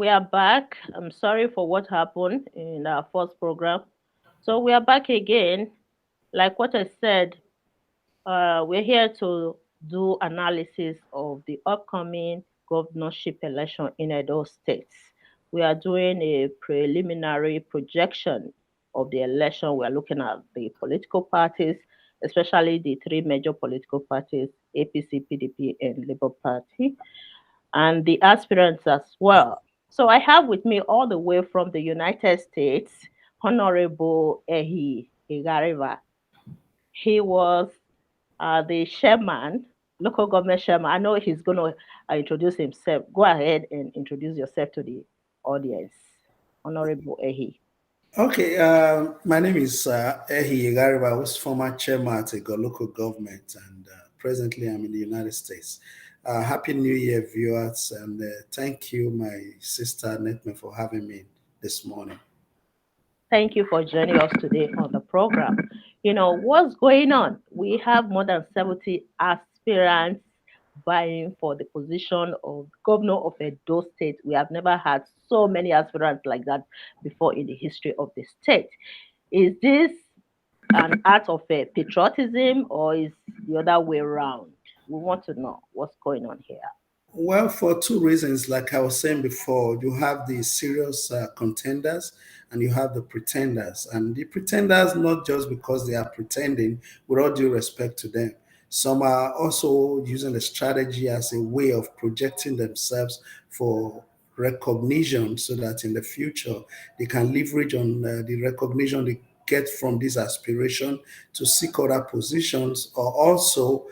We are back. I'm sorry for what happened in our first program. So we are back again. Like what I said, we're here to do analysis of the upcoming governorship election in Edo State. We are doing a preliminary projection of the election. We are looking at the political parties, especially the three major political parties, APC, PDP, and Labour Party, and the aspirants as well. So I have with me all the way from the United States, Honorable Ehi Igariva. He was the chairman, local government chairman. I know he's going to introduce himself. Go ahead and introduce yourself to the audience, Honorable Ehi. Okay, my name is Ehi Igariba. I was former chairman at a local government, and presently I'm in the United States. Happy New Year, viewers, and thank you, my sister Netme, for having me this morning. Thank you for joining us today on the program. You know, what's going on? We have more than 70 aspirants vying for the position of governor of Edo State. We have never had so many aspirants like that before in the history of the state. Is this an act of patriotism or is the other way around? We want to know what's going on here. Well, for two reasons, like I was saying before, you have the serious contenders and you have the pretenders. And the pretenders, not just because they are pretending, with all due respect to them, some are also using the strategy as a way of projecting themselves for recognition so that in the future they can leverage on the recognition they get from this aspiration to seek other positions or also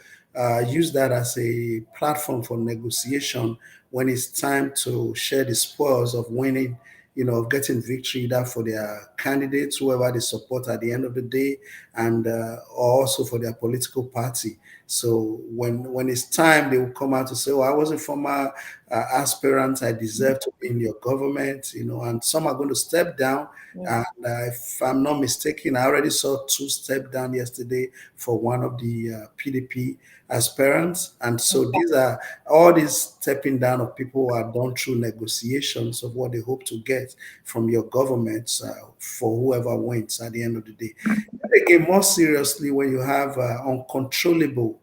use that as a platform for negotiation when it's time to share the spoils of winning, of getting victory either for their candidates, whoever they support at the end of the day, and also for their political party. So when it's time, they will come out to say, "Oh, I was a former aspirant. I deserve to be in your government," and some are going to step down. Mm. And if I'm not mistaken, I already saw two step down yesterday for one of the PDP aspirants. And so these are all these stepping down of people who are done through negotiations of what they hope to get from your governments for whoever wins at the end of the day. And again, more seriously, when you have uncontrollable,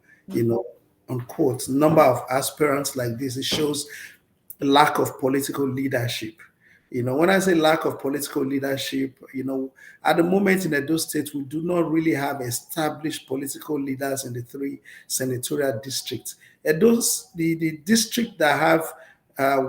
unquote, number of aspirants like this, it shows lack of political leadership. When I say lack of political leadership, at the moment in Edo State, we do not really have established political leaders in the three senatorial districts. Edo's the district that have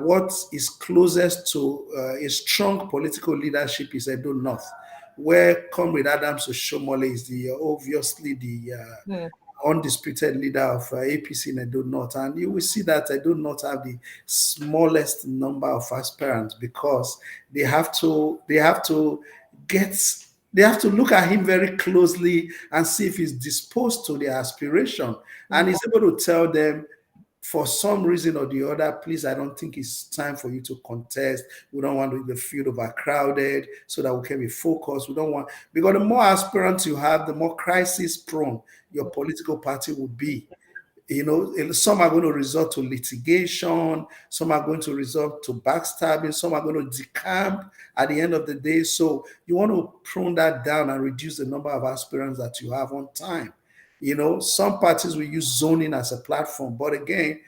what is closest to a strong political leadership is Edo North, where Comrade Adams Oshomole is obviously the Mm. undisputed leader of APC in Edo North. And you will see that Edo North have the smallest number of aspirants because get they have to look at him very closely and see if he's disposed to their aspiration. And he's able to tell them, for some reason or the other, please, I don't think it's time for you to contest. We don't want the field overcrowded so that we can be focused. We don't want, because the more aspirants you have, the more crisis prone your political party will be. Some are going to resort to litigation, some are going to resort to backstabbing, some are going to decamp at the end of the day. So you want to prune that down and reduce the number of aspirants that you have on time. Some parties will use zoning as a platform, but again,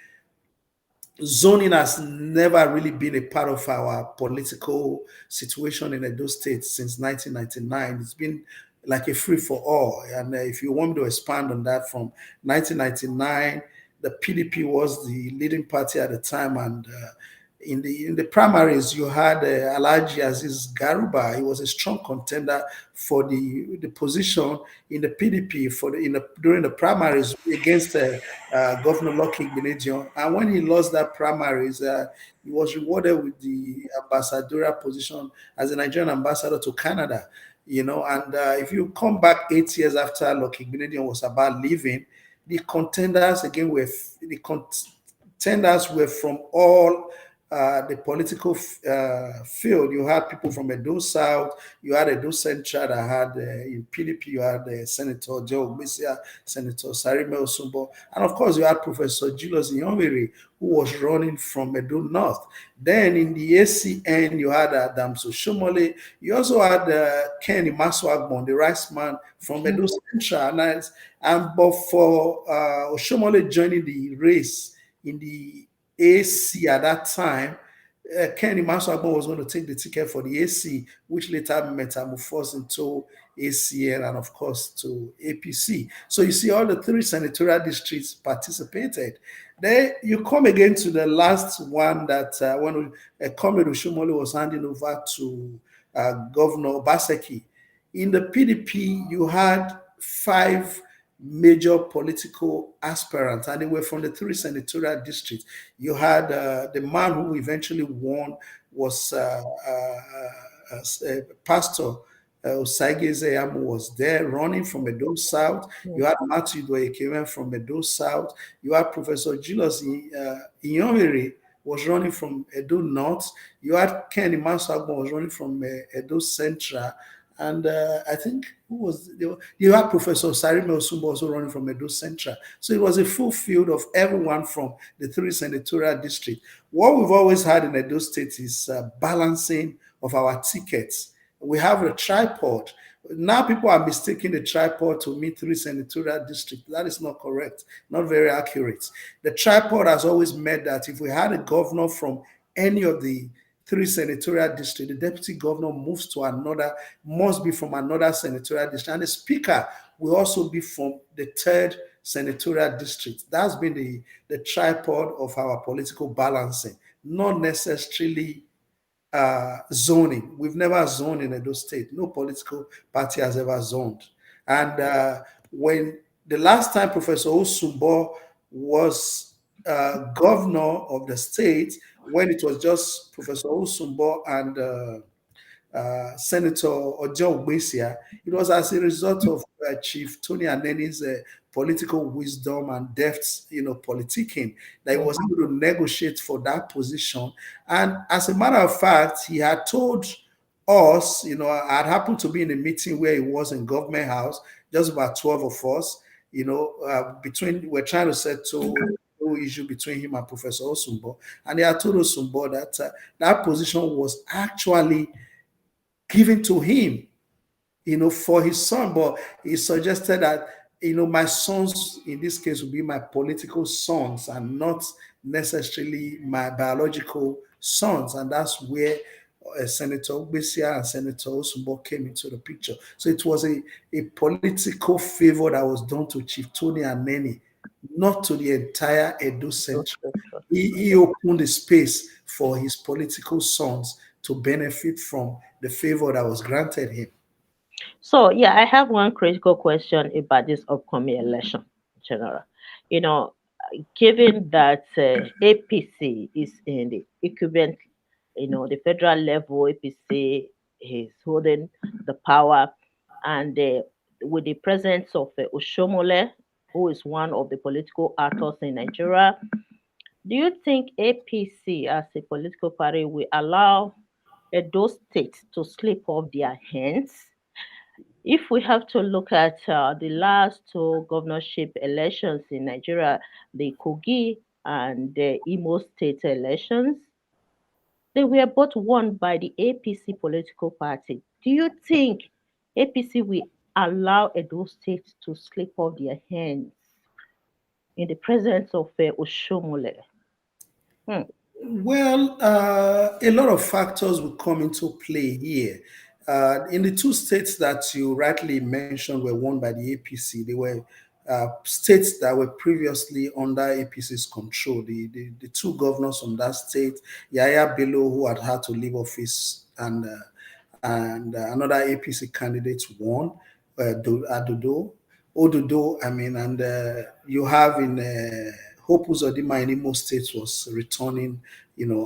zoning has never really been a part of our political situation in Edo State since 1999. It's been like a free for all. And if you want me to expand on that, from 1999, the PDP was the leading party at the time, and in the primaries, you had Alhaji Aziz Garuba. He was a strong contender for the position in the PDP during the primaries against Governor Lucky Igbenedion. And when he lost that primaries, he was rewarded with the ambassadorial position as a Nigerian ambassador to Canada. And if you come back 8 years after Lucky Igbenedion was about leaving, the contenders again were from all the political field. You had people from Edo South, you had Edo Central that had in PDP, you had Senator Joe Ogbisia, Senator Sarime Osumbo, and of course you had Professor Julius Nyong'ere, who was running from Edo North. Then in the ACN, you had Adamso Shomole. You also had Ken Imaswagbon, the rice man from Edo Central. But for Oshomole joining the race in the AC at that time, Kenny Maswabo was going to take the ticket for the AC, which later metamorphosed into ACN and, of course, to APC. So you see, all the three senatorial districts participated. Then you come again to the last one that when Comrade Oshomole was handing over to Governor Obaseki. In the PDP, you had five major political aspirants, and they were from the three senatorial districts. You had the man who eventually won was Pastor Osagie Zeyamu was there running from Edo South. You had Matthew Dwayekeme from Edo South. You had Professor Julius Inyomiri was running from Edo North. You had Ken Imaswagbon was running from Edo Central. And I think who was you had Professor Sarime Osumbo also running from Edo Central. So it was a full field of everyone from the three senatorial districts. What we've always had in Edo State is balancing of our tickets. We have a tripod. Now people are mistaking the tripod to mean three senatorial districts. That is not correct, not very accurate. The tripod has always meant that if we had a governor from any of the three senatorial districts, the deputy governor moves to another, must be from another senatorial district, and the speaker will also be from the third senatorial district. That's been the tripod of our political balancing, not necessarily zoning. We've never zoned in Edo State. No political party has ever zoned. And when the last time Professor Osumbo was governor of the state, when it was just Professor Osumbo and Senator Ojo Ogbesia, it was as a result of Chief Tony Aneni's political wisdom and deft, politicking that he was able to negotiate for that position. And as a matter of fact, he had told us, I had happened to be in a meeting where he was in Government House, just about 12 of us, we're trying to settle issue between him and Professor Osumbo. And he had told Osumbo that that position was actually given to him, for his son, but he suggested that, my sons in this case would be my political sons and not necessarily my biological sons. And that's where Senator Ogbesia and Senator Osumbo came into the picture. So it was a political favor that was done to Chief Tony Aneni, not to the entire Edo Central. He opened the space for his political sons to benefit from the favor that was granted him. So, yeah, I have one critical question about this upcoming election, General. You know, Given that APC is in the incumbent, the federal level, APC is holding the power, and with the presence of Oshomole, who is one of the political actors in Nigeria, do you think APC as a political party will allow those states to slip off their hands? If we have to look at the last two governorship elections in Nigeria, the Kogi and the Imo state elections, they were both won by the APC political party. Do you think APC will allow Edo State to slip off their hands in the presence of Oshomole? Hmm. Well, a lot of factors will come into play here. In the two states that you rightly mentioned were won by the APC, they were states that were previously under APC's control. The two governors from that state, Yaya Bello, who had to leave office, and another APC candidate won, Ododo, and you have in Hope Uzodinma in Imo State was returning,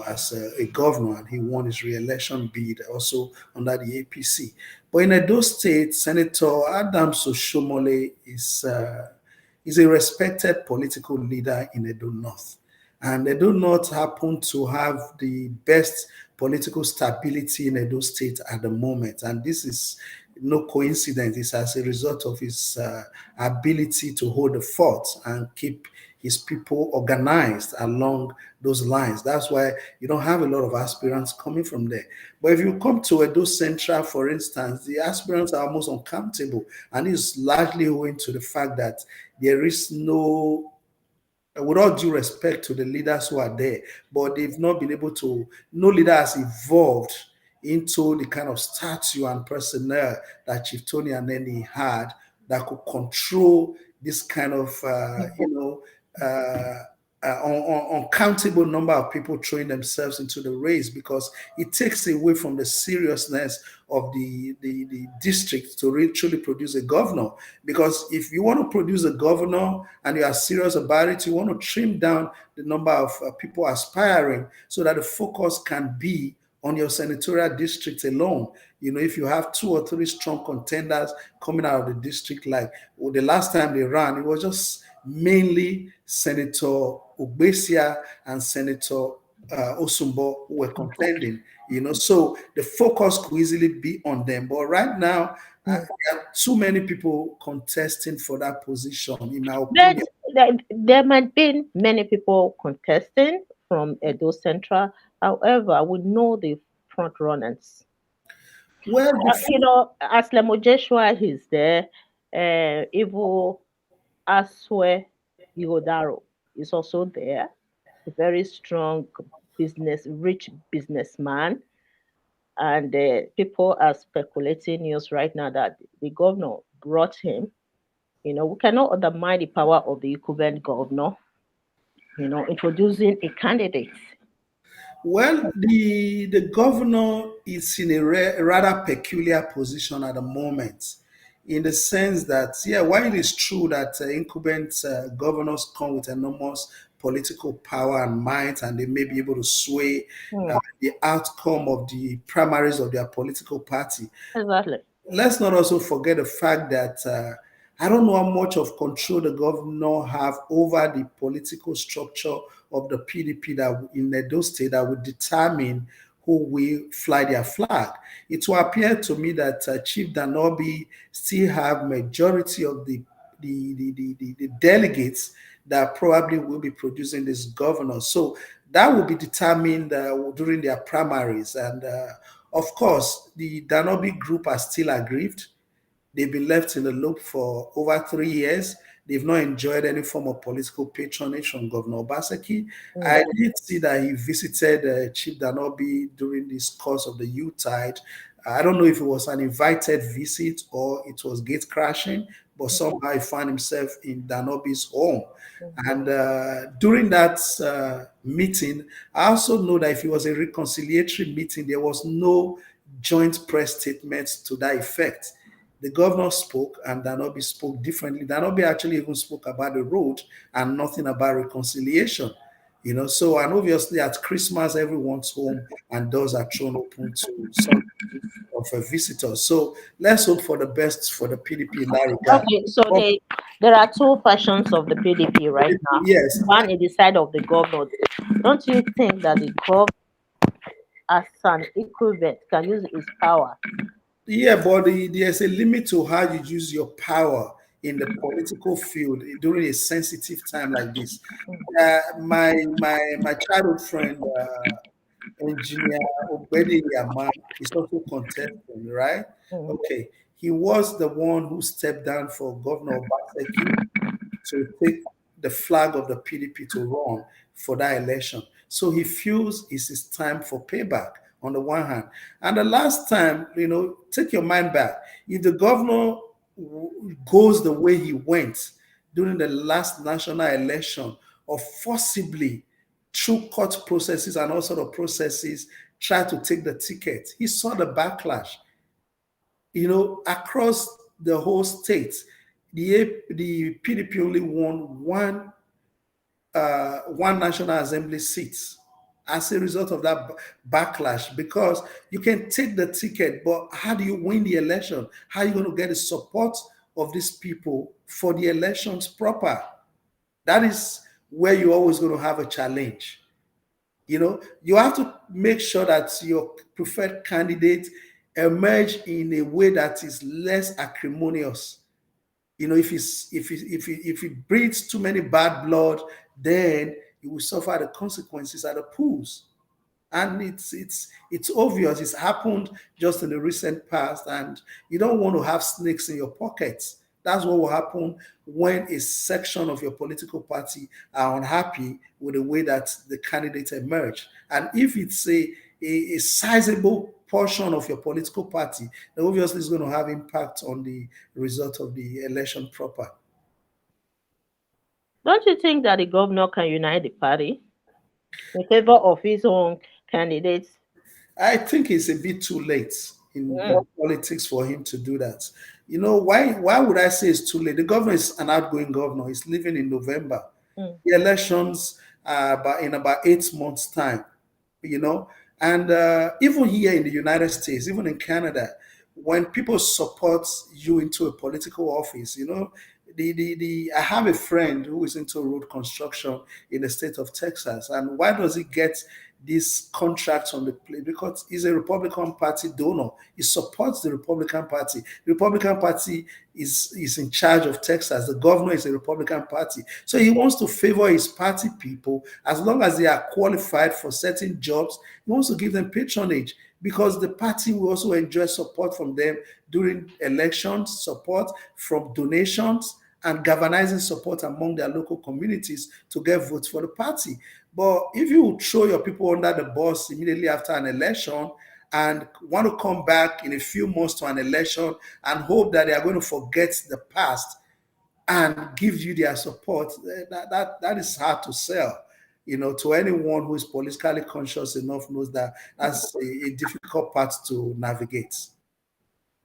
as a governor, and he won his re-election bid also under the APC. But in Edo State, Senator Adams Oshomole is a respected political leader in Edo North. and they do not happen to have the best political stability in Edo State at the moment. And this is no coincidence. It's as a result of his ability to hold the fort and keep his people organized along those lines. That's why you don't have a lot of aspirants coming from there. But if you come to Edo Central, for instance, the aspirants are almost uncountable, and it's largely owing to the fact that there is no, with all due respect to the leaders who are there, but they've not been able to, no leader has evolved into the kind of statue and personnel that Chief Tony and Nene had that could control this kind of, uncountable number of people throwing themselves into the race, because it takes away from the seriousness of the district to really truly produce a governor. Because if you want to produce a governor and you are serious about it, you want to trim down the number of people aspiring so that the focus can be on your senatorial district alone. If you have 2 or 3 strong contenders coming out of the district, like the last time they ran, it was just mainly Senator Ogbesia and Senator Osumbo who were contending. So the focus could easily be on them. But right now, there are too many people contesting for that position, in my But opinion. there might be many people contesting from Edo Central. However, we know the front runners. Well, before, Aslemo Joshua is there. Ivo Aswe Ihodaro is also there. A very strong rich businessman. And people are speculating news right now that the governor brought him. We cannot undermine the power of the incumbent governor, introducing a candidate. well, the governor is in a rather peculiar position at the moment, in the sense that, yeah, while it is true that incumbent governors come with enormous political power and might, and they may be able to sway Hmm, the outcome of the primaries of their political party, exactly. let's not also forget the fact that I don't know how much of control the governor have over the political structure of the PDP that in Edo State that would determine who will fly their flag. It will appear to me that Chief Danobi still have majority of the delegates that probably will be producing this governor. So that will be determined during their primaries. And of course, the Danobi group are still aggrieved. They've been left in the loop for over 3 years. They've not enjoyed any form of political patronage from Governor Obaseki. Hmm. I did see that he visited Chief Danobi during this course of the Tide. I don't know if it was an invited visit or it was gate crashing, but somehow he found himself in Danobi's home. And during that meeting, I also know that if it was a reconciliatory meeting, there was no joint press statement to that effect. The governor spoke and Danobi spoke differently. Danobi actually even spoke about the road and nothing about reconciliation. So, and obviously at Christmas, everyone's home and doors are thrown open to some of a visitor. So let's hope for the best for the PDP in that regard. Okay, so But there are two factions of the PDP right now. yes, One is the side of the governor. Don't you think that the governor, as an equivalent, can use his power? yeah, but there's a limit to how you use your power in the political field during a sensitive time like this. My childhood friend, engineer Obedi Yaman, is also contesting, right? Mm. Okay, he was the one who stepped down for Governor Obaseki to take the flag of the PDP to run for that election. So he feels it's his time for payback on the one hand. And the last time, take your mind back. If the governor goes the way he went during the last national election, or forcibly through court processes and all sort of processes, try to take the ticket, he saw the backlash across the whole state. The PDP only won one National Assembly seat as a result of that backlash, because you can take the ticket, but how do you win the election? How are you going to get the support of these people for the elections proper? That is where you're always going to have a challenge. You have to make sure that your preferred candidate emerge in a way that is less acrimonious. If it breeds too many bad blood, then you will suffer the consequences at the pools. And it's obvious. It's happened just in the recent past, and you don't want to have snakes in your pockets. That's what will happen when a section of your political party are unhappy with the way that the candidates emerge. And if it's a sizable portion of your political party, then obviously it's going to have impact on the result of the election proper. Don't you think that the governor can unite the party in favor of his own candidates? I think it's a bit too late in Mm, politics for him to do that. Why would I say it's too late? The governor is an outgoing governor. He's leaving in November. mm, The elections are in about 8 months' time, you know. And even here in the United States, even in Canada, when people support you into a political office, I have a friend who is into road construction in the state of Texas. And why does he get these contracts on the plate? Because he's a Republican Party donor. He supports the Republican Party. The Republican Party is in charge of Texas. The governor is a Republican Party. So he wants to favor his party people as long as they are qualified for certain jobs. He wants to give them patronage because the party will also enjoy support from them during elections, support from donations, and galvanizing support among their local communities to get votes for the party. But if you throw your people under the bus immediately after an election and want to come back in a few months to an election and hope that they are going to forget the past and give you their support, that is hard to sell. To anyone who is politically conscious enough knows that that's a difficult path to navigate.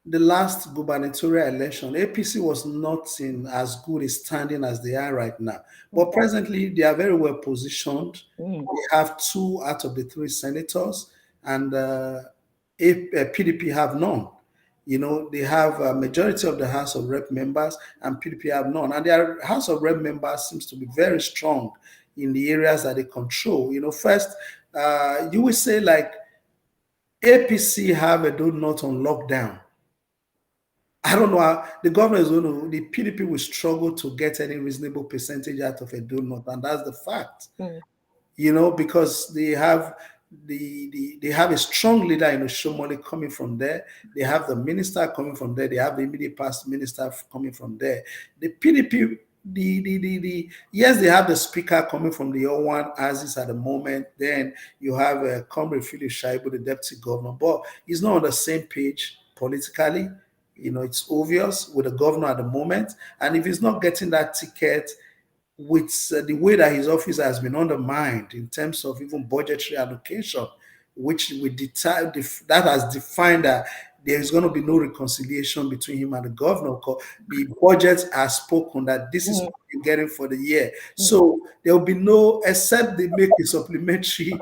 The last gubernatorial election, APC was not in as good a standing as they are right now. But presently, they are very well positioned. mm, They have two out of the three senators, and PDP have none. They have a majority of the House of Rep members, and PDP have none. And their House of Rep members seems to be very strong in the areas that they control. First, you will say like APC have a donut on lockdown. I don't know how the government is going to, the PDP will struggle to get any reasonable percentage out of a donut, and that's the fact. mm, Because they have a strong leader in Oshomole coming from there. They have the minister coming from there. They have the immediate past minister coming from there. The PDP, yes, they have the speaker coming from the O1 as is at the moment. Then you have Comrade Philip Shaibu, the deputy governor, but he's not on the same page politically. It's obvious with the governor at the moment. And if he's not getting that ticket, with the way that his office has been undermined in terms of even budgetary allocation, which that has defined that there is going to be no reconciliation between him and the governor, because the budgets are spoken that this is what you're getting for the year. So there will be no, except they make a supplementary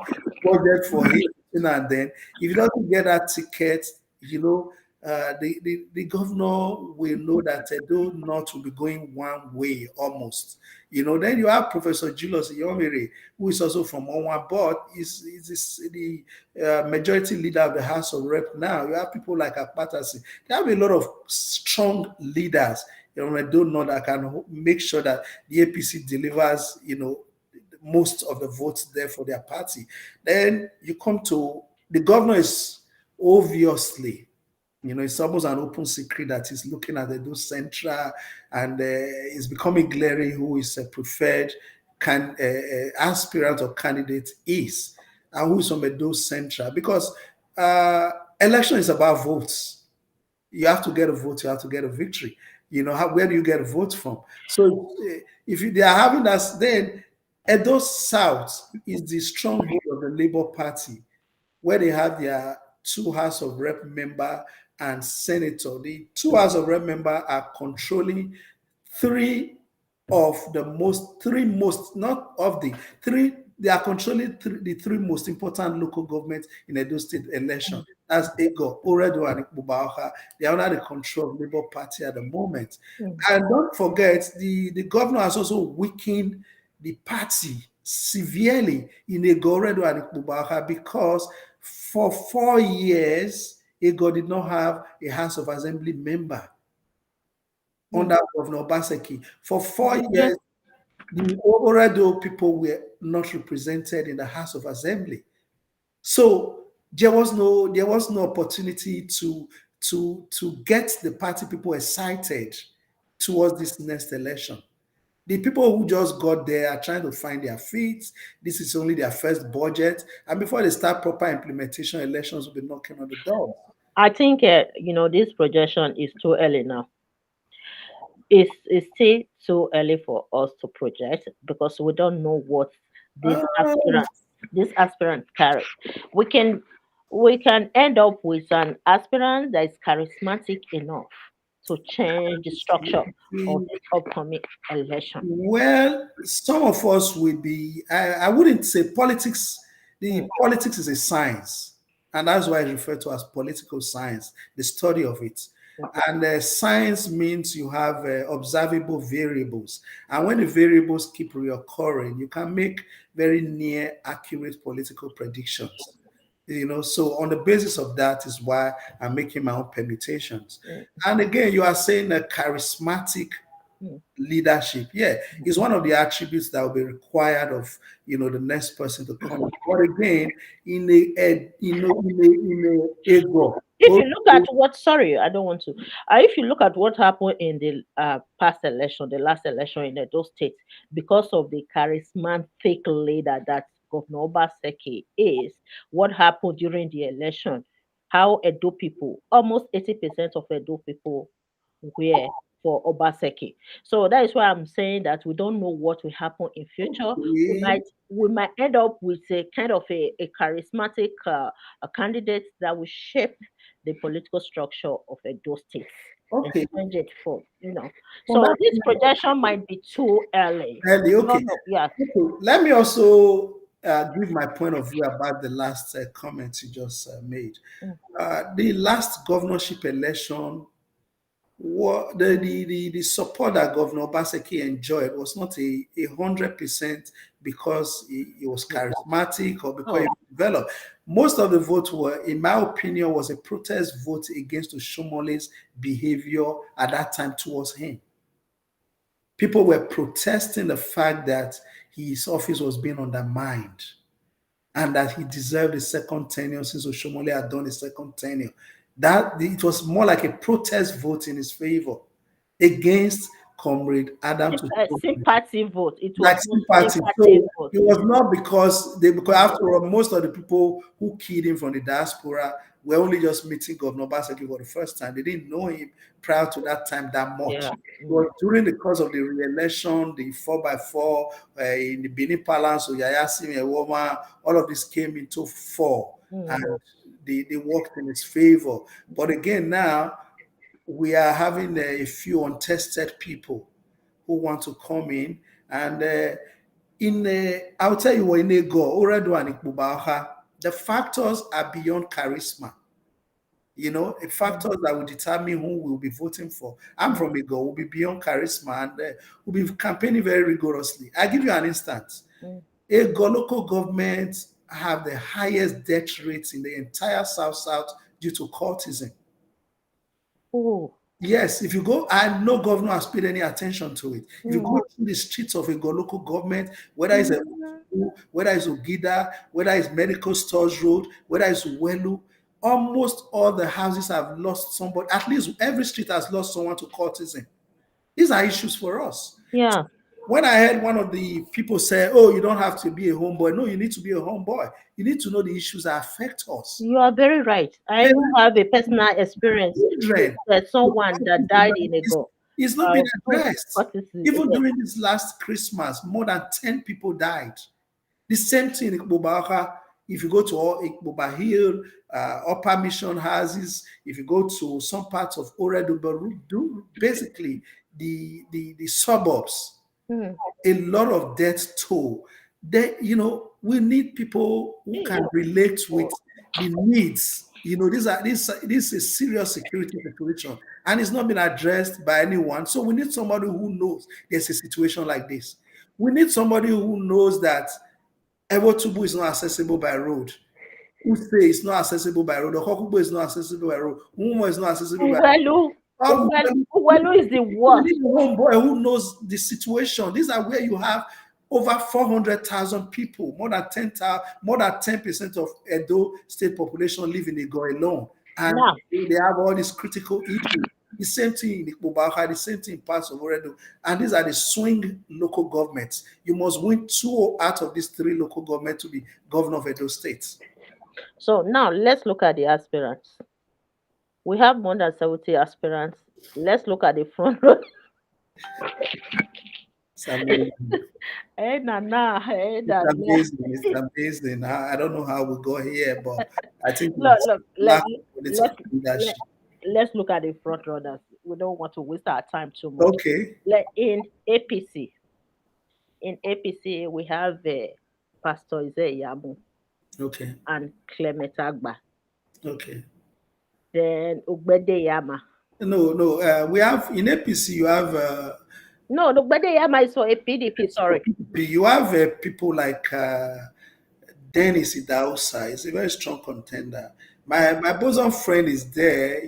budget for him, and then if he doesn't get that ticket, the governor will know that Edo North will be going one way almost. Then you have Professor Julius Iyomire, who is also from Onwa, but is the majority leader of the House of Rep now. You have people like Akpatasi. There have a lot of strong leaders, Edo North, that can make sure that the APC delivers, most of the votes there for their party. Then you come to the governor is obviously, it's almost an open secret that he's looking at the Edo Central, and it's becoming glaring who is a preferred aspirant or candidate is, and who is from Edo Central. Because election is about votes. You have to get a vote, you have to get a victory. Where do you get a vote from? So if they are having that, then Edo South is the stronghold of the Labour Party, where they have their two House of Rep member and senator. The two House of Rep member are controlling three most, not of the three, they are controlling the three most important local governments in Edo State election. That's Ego, Oredo, and Ikpubaoka. They are under the control of Labour Party at the moment. And don't forget, the governor has also weakened the party severely in Egoredo and Ikubaka because for 4 years, Ego did not have a House of Assembly member Mm. under Governor Obaseki. For four Yeah. years, the Oredo people were not represented in the House of Assembly. So there was no opportunity to get the party people excited towards this next election. The people who just got there are trying to find their feet. This is only their first budget, and before they start proper implementation, elections will be knocking on the door. I think this projection is too early now. It's still too early for us to project because we don't know what these Oh, aspirants these aspirants carry. We can we can end up with an aspirant that is charismatic enough to change the structure of this upcoming election. well, some of us will be, I wouldn't say politics, Mm, the politics is a science, and that's why I refer to as political science, the study of it. mm, And science means you have observable variables. And when the variables keep reoccurring, you can make very near accurate political predictions. So on the basis of that is why I'm making my own permutations. mm, And again, you are saying a charismatic mm. leadership. Yeah, is one of the attributes that will be required of the next person to come. But again, in a ego. If you look at what, sorry, I don't want to. If you look at what happened in the past election, the last election in Edo State, because of the charismatic leader that Governor Obaseki is, what happened during the election, how Edo people, almost 80% of Edo people were for Obaseki. So that is why I'm saying that we don't know what will happen in future. We Okay, might we might end up with a kind of a charismatic a candidate that will shape the political structure of Edo State and okay. change it for. Well, So this that's projection might be too early. early. We Okay. don't know. Yeah. Okay. Let me also give my point of view about the last comment you just made. Mm, The last governorship election, what the support that Governor Obaseki enjoyed was not a 100% because he was mm. charismatic or because he Oh, developed. Most of the votes were, in my opinion, was a protest vote against Oshomole's behavior at that time towards him. People were protesting the fact that his office was being undermined and that he deserved a second tenure since Oshomole had done a second tenure. That it was more like a protest vote in his favor against Comrade Adam it's a Oshomole, sympathy vote. It was like not sympathy. sympathy So vote. it was not because Mm, after all, most of the people who killed him from the diaspora were only just meeting Governor Obaseki for the first time. They didn't know him prior to that time that much. yeah. Mm, But during the course of the re-election, the 4x4 in the Benin Palace, Oyayasimi, Ewoma, all of this came into fore and mm, they worked in his favor. But again, now we are having a few untested people who want to come in. And I'll tell you what, in Ego, Oredo and Ikbubaha, the factors are beyond charisma. mm, Factors that will determine who we'll be voting for. I'm mm. from Ego, will be beyond charisma and we'll be campaigning very rigorously. I'll give you an instance. Mm. Ego local governments have the highest death rates in the entire South due to cultism. Oh. Yes, if you go, and no governor has paid any attention to it. If you Mm. go through the streets of a local government, whether it's a Mm. whether it's Ogida, whether it's Medical Stores Road, whether it's Welu, almost all the houses have lost somebody. At least every street has lost someone to cultism. These are issues for us. Yeah. When I heard one of the people say, "Oh, you don't have to be a homeboy," no, you need to be a homeboy. You need to know the issues that affect us. You are very right. I even have a personal experience with Children. someone that died in a It's, go. it's not been Through addressed. courtesy. Even Yes. during this last Christmas, more than 10 people died. The same thing in Ikbubaka. If you go to all Ikbuba Hill, Upper Mission houses, if you go to some parts of Oredu, basically the suburbs, Mm. a lot of death toll. We need people who Hey. can relate with the needs. This is a serious security situation, and it's not been addressed by anyone. So we need somebody who knows there's a situation like this. We need somebody who knows that Ewotubu is not accessible by road. Use is not accessible by road. Okokubo is not accessible by road. Umo is not accessible by Uwelu, road. Uwelu is the We worst. need a homeboy who knows the situation. These are where you have over 400,000 people, more than 10,000, more than 10% of Edo state population live in Igo alone. And Now, they have all these critical issues. The same thing in Ikpobaha, the same thing in parts of Oredo. And these are the swing local governments. You must win two out of these three local governments to be governor of Edo State. so now let's look at the aspirants. We have more than 70 aspirants. Let's look at the front row. It's amazing. Hey, Nana, hey, It's Nana. amazing. It's amazing. I don't know how we got here, but I think Look, it's look, lack of political let's let, leadership. let's look at the front runners. We don't want to waste our time too much. Okay. In APC, we have Pastor Izeyamu Okay. and Clement Agba. Okay. Then Ugbede Yama. No, no. We have in APC. You have No, Ugbede Yama is for a PDP. Sorry. you have people like Dennis Idaosa. Is a very strong contender. My bosom friend is there.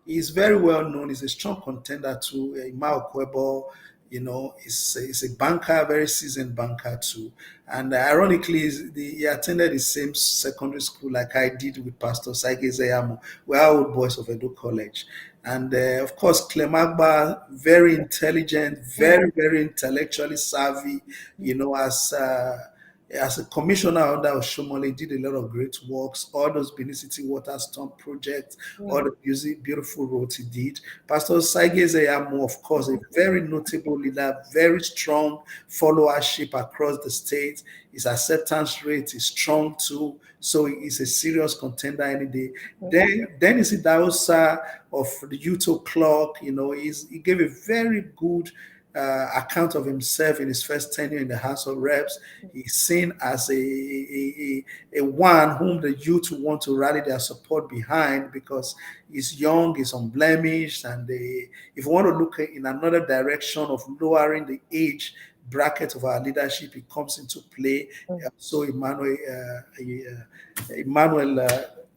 He's very well known. He's a strong contender to Mao Kwebo. He's a banker, very seasoned banker too. And ironically, he attended the same secondary school like I did with Pastor Saige Zeyamo. We are old boys of Edo College. And of course, Clemagba, very intelligent, very, very intellectually savvy, as a commissioner under Oshomole, did a lot of great works, all those Benicity Water Storm projects, all the beautiful roads he did. Pastor Saige Zeyamo, of course, a very notable leader, very strong followership across the state. His acceptance rate is strong too, so he's a serious contender any day. Then Dennis Idaosa of the Uto Clock, he gave a very good account of himself in his first tenure in the House of Reps. He's seen as a one whom the youth want to rally their support behind because he's young, he's unblemished, and if you want to look in another direction of lowering the age bracket of our leadership, it comes into play. So Emmanuel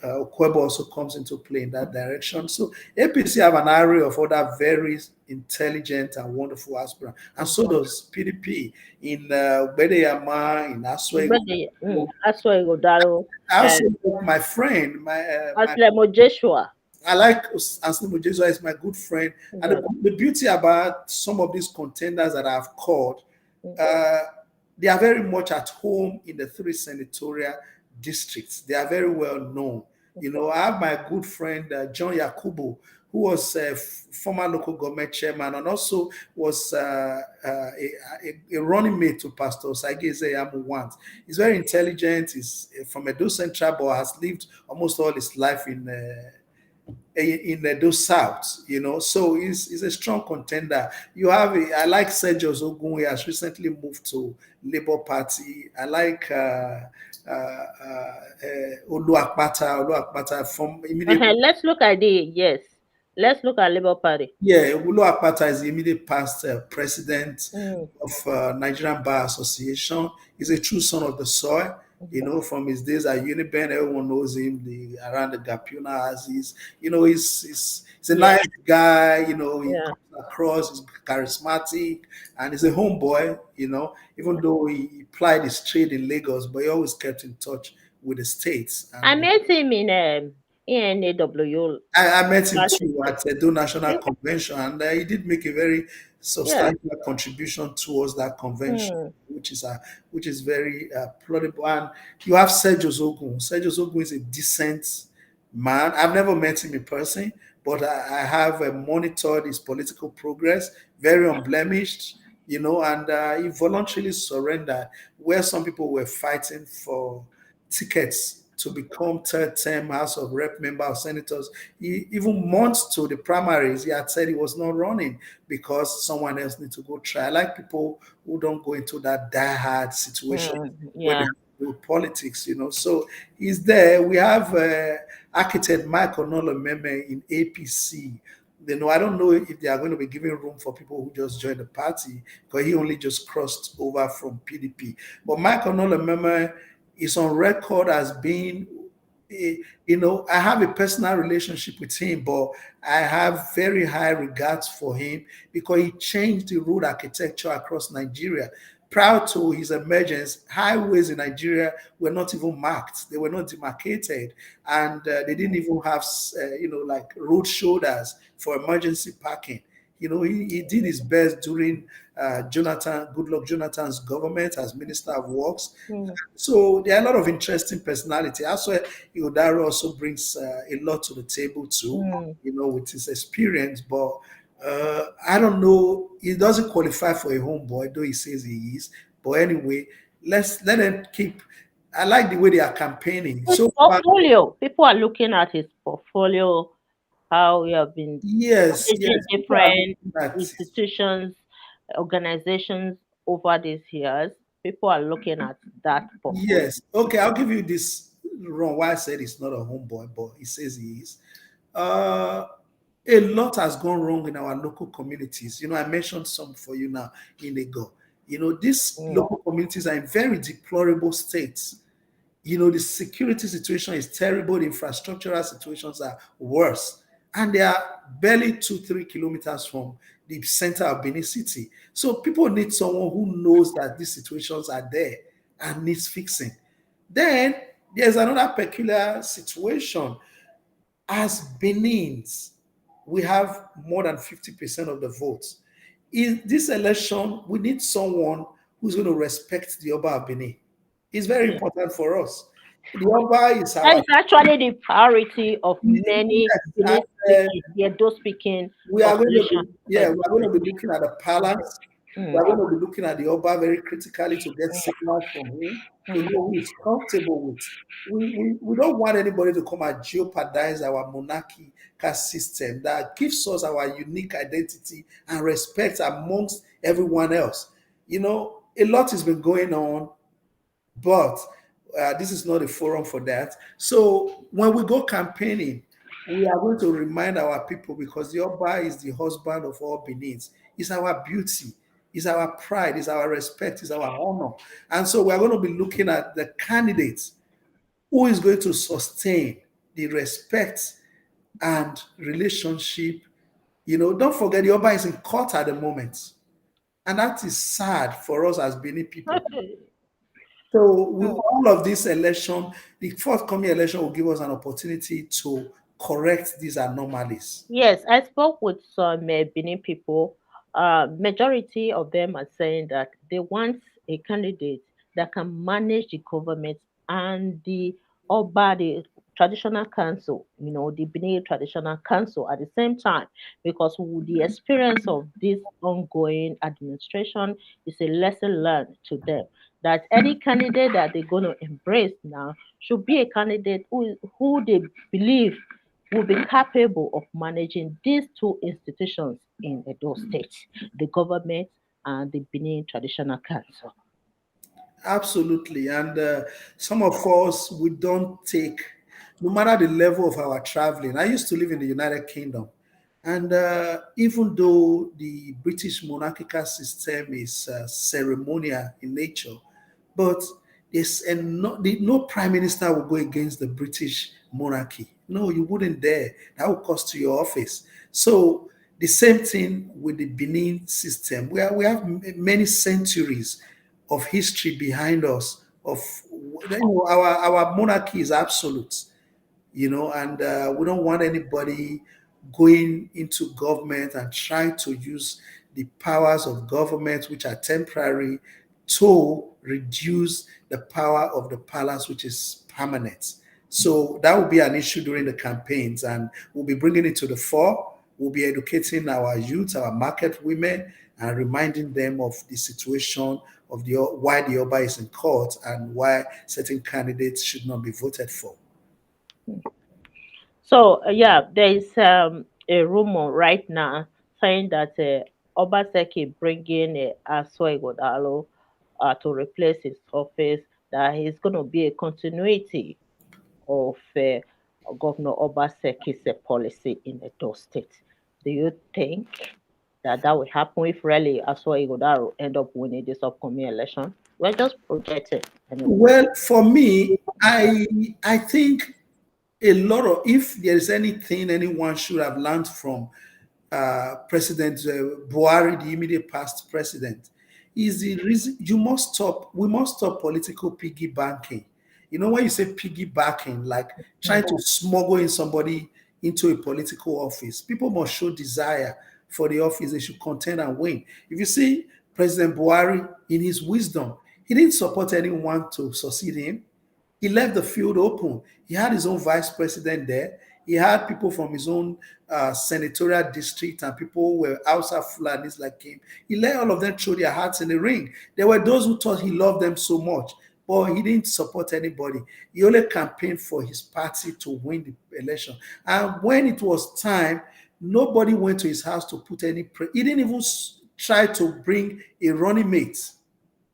Okwebo also comes into play in that direction. So APC have an array of other very intelligent and wonderful aspirants, and so does PDP in Bedeyama, in Aswego. Aswego Daro. I also like my friend, Aslemo Joshua. I like Anselmo Jesus is my good friend, and the beauty about some of these contenders that I've called, they are very much at home in the three senatorial districts. They are very well known. I have my good friend John Yakubu, who was a former local government chairman and also was a running mate to Pastor Saige Zeyamu once. He's very intelligent. He's from Edo Central, but has lived almost all his life in Edo South, so he's a strong contender. I like Sergio Zogun. He has recently moved to Labour Party. I like Oluwakpata from immediate. Let's look at let's look at Labour Party. Yeah, Oluwakpata is the immediate past president of Nigerian Bar Association. He's a true son of the soil. From his days at Uniben, everyone knows him around the Gapuna as he's a nice guy, he comes across, he's charismatic, and he's a homeboy, even though he plied his trade in Lagos, but he always kept in touch with the states. I met him in ENAW. I met him too at the National Convention, and he did make a very substantial contribution towards that convention, which is very plausible. And you have Sergio Zogun. Sergio Zogun is a decent man. I've never met him in person, but I have monitored his political progress, very unblemished, and he voluntarily surrendered where some people were fighting for tickets to become third-term House of Rep member of senators. Even months to the primaries, he had said he was not running because someone else needs to go try. I like people who don't go into that die-hard situation where they do politics, So he's there. We have architect Michael Nolomeme in APC, I don't know if they are going to be giving room for people who just joined the party because he only just crossed over from PDP. But Michael Nolememe is on record as being, I have a personal relationship with him, but I have very high regards for him because he changed the road architecture across Nigeria. Prior to his emergence, highways in Nigeria were not even marked; they were not demarcated, and they didn't even have, like road shoulders for emergency parking. He did his best during Goodluck Jonathan's government as Minister of Works. Mm, So there are a lot of interesting personality. That's why Iodaro also brings a lot to the table too, mm. with his experience. But I don't know. He doesn't qualify for a homeboy, though he says he is. But anyway, let's let them keep. I like the way they are campaigning. His So far, portfolio, people are looking at his portfolio, how we have been yes, managing yes, people are different looking at. institutions, organizations over these years. People are looking at that portfolio. Yes. Okay, I'll give you this wrong. Why I said it's not a homeboy, but he says he is. Uh, a lot has gone wrong in our local communities. I mentioned some for you now in Ego. These Mm, local communities are in very deplorable states. The security situation is terrible, the infrastructural situations are worse. And they are barely 2, 3 kilometers from the center of Benin City. So people need someone who knows that these situations are there and needs fixing. Then there's another peculiar situation. As Benins, we have more than 50% of the votes. In this election, we need someone who's going to respect the Oba of Benin. It's very yeah. important for us. The Oba is That our is actually the priority of many yes, Benin and speaking, the Edo speaking we are going to population. be yeah, we are going to be looking at the palace. We Mm, are going to be looking at the Oba very critically to get mm, signals from him to mm. know who he's comfortable with. We don't want anybody to come and jeopardize our monarchical system that gives us our unique identity and respect amongst everyone else. A lot has been going on, but this is not a forum for that. So when we go campaigning, we are going to remind our people because the Oba is the husband of all Benins. It's our beauty, it's our pride, it's our respect, it's our honor. And so we are going to be looking at the candidates who is going to sustain the respect and relationship. Don't forget the Oba is in court at the moment. And that is sad for us as Benin people. So with all of this election, the forthcoming election will give us an opportunity to correct these anomalies. Yes, I spoke with some Benin people. Majority of them are saying that they want a candidate that can manage the government and the Oba, the traditional council, the Benin traditional council at the same time, because with the experience of this ongoing administration is a lesson learned to them that any candidate that they're going to embrace now should be a candidate who they believe will be capable of managing these two institutions in Edo State, the government and the Benin Traditional Council. Absolutely. And some of us, we don't take, no matter the level of our traveling. I used to live in the United Kingdom. And even though the British monarchical system is ceremonial in nature, but no prime minister will go against the British monarchy. No, you wouldn't dare. That would cost you your office. So the same thing with the Benin system. We have many centuries of history behind us. Our monarchy is absolute, and we don't want anybody going into government and trying to use the powers of government, which are temporary, to reduce the power of the palace, which is permanent. So that will be an issue during the campaigns, and we'll be bringing it to the fore. We'll be educating our youth, our market women, and reminding them of the situation of why the Oba is in court and why certain candidates should not be voted for. So, yeah, there is a rumor right now saying that Obaseki bringing Aswa Igodalo to replace his office, that he's going to be a continuity of Governor Obaseki's policy in Edo State. Do you think that that will happen if really Aswa Igodaro end up winning this upcoming election? We're just projecting anyway. Well, for me, I think a lot of, if there is anything anyone should have learned from President Buhari, the immediate past president, is the reason you must stop. We must stop political piggy banking. You know, when you say piggy backing, like trying to smuggle in somebody into a political office, people must show desire for the office. They should contend and win. If you see President Buhari, in his wisdom, he didn't support anyone to succeed him. He left the field open. He had his own vice president there. He had people from his own senatorial district and people who were outside Fulanis like him. He let all of them throw their hearts in the ring. There were those who thought he loved them so much, but he didn't support anybody. He only campaigned for his party to win the election. And when it was time, nobody went to his house to put any. He didn't even try to bring a running mate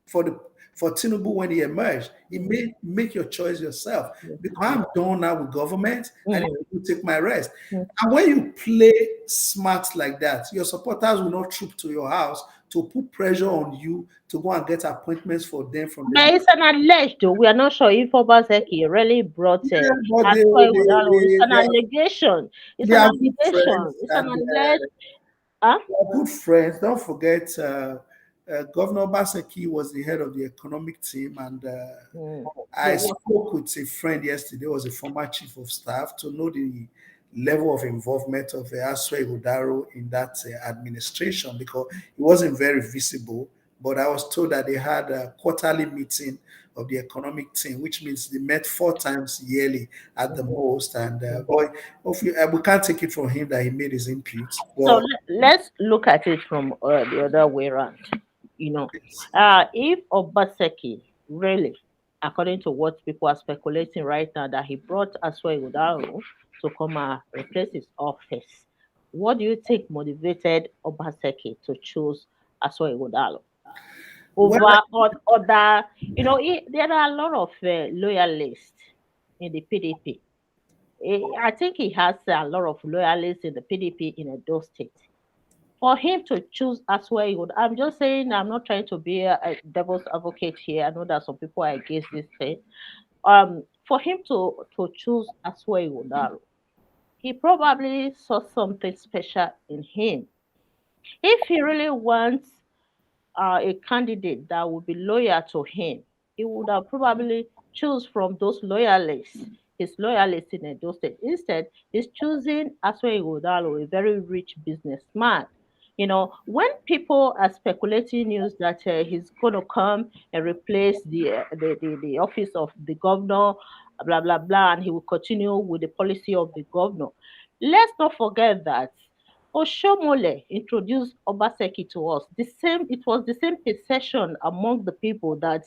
for the for Tinubu when he emerged. He made make your choice yourself because I'm done now with government. I need to take my rest. And when you play smart like that, your supporters will not troop to your house to put pressure on you to go and get appointments for them from the But it's an alleged, though. We are not sure if Obaseki really brought yeah, but Aswa Igodalo. It's an allegation. It's they an are good allegation. friends It's an and alleged. Huh? they are good friends. Don't forget, Governor Baseki was the head of the economic team, and Mm. They I work. spoke with a friend yesterday, was a former chief of staff, to know the level of involvement of Aswe Udaro in that administration because it wasn't very visible. But I was told that they had a quarterly meeting of the economic team, which means they met 4 times yearly at the most. And boy, we can't take it from him that he made his input. So But let's look at it from the other way around. You know, if Obaseki really, according to what people are speculating right now, that he brought Aswa Udaro to come and replace his office, what do you think motivated Obaseki to choose Aswa Udaro well, over other? There are a lot of loyalists in the PDP. I think he has a lot of loyalists in the PDP in Edo State. For him to choose as well, he would. I'm just saying, I'm not trying to be a devil's advocate here. I know that some people are against this thing. For him to choose as well, he probably saw something special in him. If he really wants a candidate that would be loyal to him, he would have probably choose from those loyalists, his loyalists in Edo State. Instead, he's choosing Aswe Igodalo, a very rich businessman. When people are speculating news that he's going to come and replace the office of the governor, blah blah blah, and he will continue with the policy of the governor. Let's not forget that Oshomole introduced Obaseki to us. It was the same perception among the people that,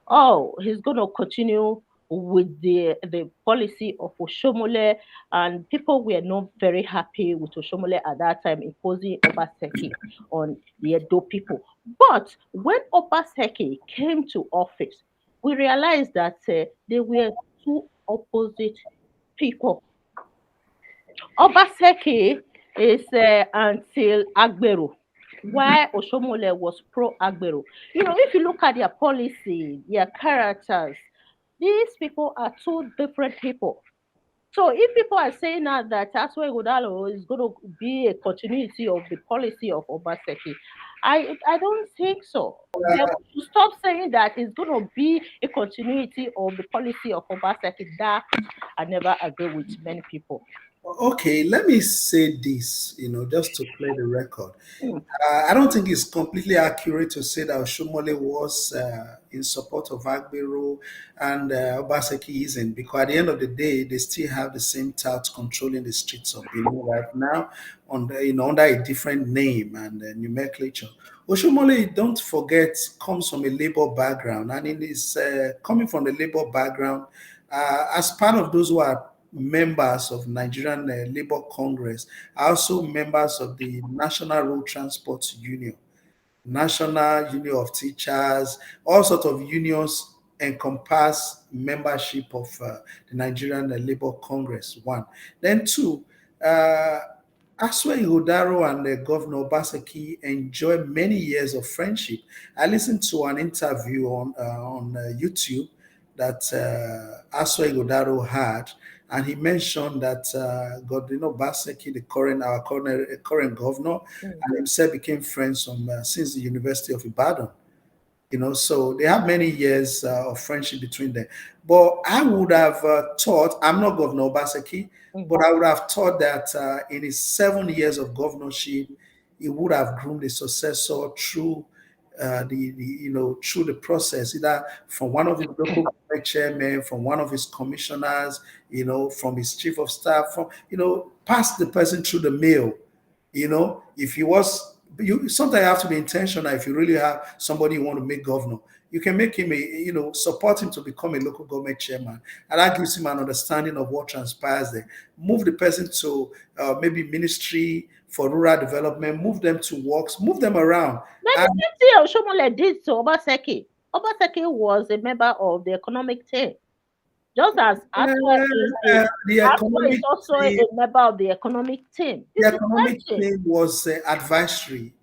oh, he's going to continue with the policy of Oshomole, and people were not very happy with Oshomole at that time imposing Obaseki on the Edo people. But when Obaseki came to office, we realized that they were two opposite people. Obaseki is until Agbero, while Oshomole was pro Agbero. If you look at their policy, their characters, these people are two different people. So if people are saying now that Aswe Godalo is going to be a continuity of the policy of Obaseki, I don't think so. They should stop saying that it's going to be a continuity of the policy of Obaseki. That I never agree with many people. okay, let me say this, just to play the record. Hmm. I don't think it's completely accurate to say that Oshomole was in support of Agbero and Obaseki isn't, because at the end of the day, they still have the same touts controlling the streets of Benin right now, under a different name and nomenclature. Oshomole, don't forget, comes from a labor background, and it is coming from the labor background as part of those who are members of Nigerian Labour Congress, are also members of the National Road Transport Union, National Union of Teachers, all sorts of unions encompass membership of the Nigerian Labour Congress. One, then two. Aswe Ihodaro and Governor Obaseki enjoyed many years of friendship. I listened to an interview on YouTube that Aswe Ihodaro had, and he mentioned that Godwin Obaseki, the current our current governor, Mm, and himself became friends from since the University of Ibadan. So they have many years of friendship between them. But I would have thought, I'm not Governor Obaseki, mm. but I would have thought that in his 7 years of governorship, he would have groomed a successor through through the process, either from one of his local government chairmen, from one of his commissioners, from his chief of staff, from pass the person through the mail. If he was, you sometimes you have to be intentional. If you really have somebody you want to make governor, you can make him support him to become a local government chairman, and that gives him an understanding of what transpires there. Move the person to maybe ministry for rural development, move them to works, move them around. But the And same thing Oshomole did to Obaseki. Obaseki was a member of the economic team. Just as the Aswa is economic also a thing member of the economic team. the It's the economic same thing. thing was advisory,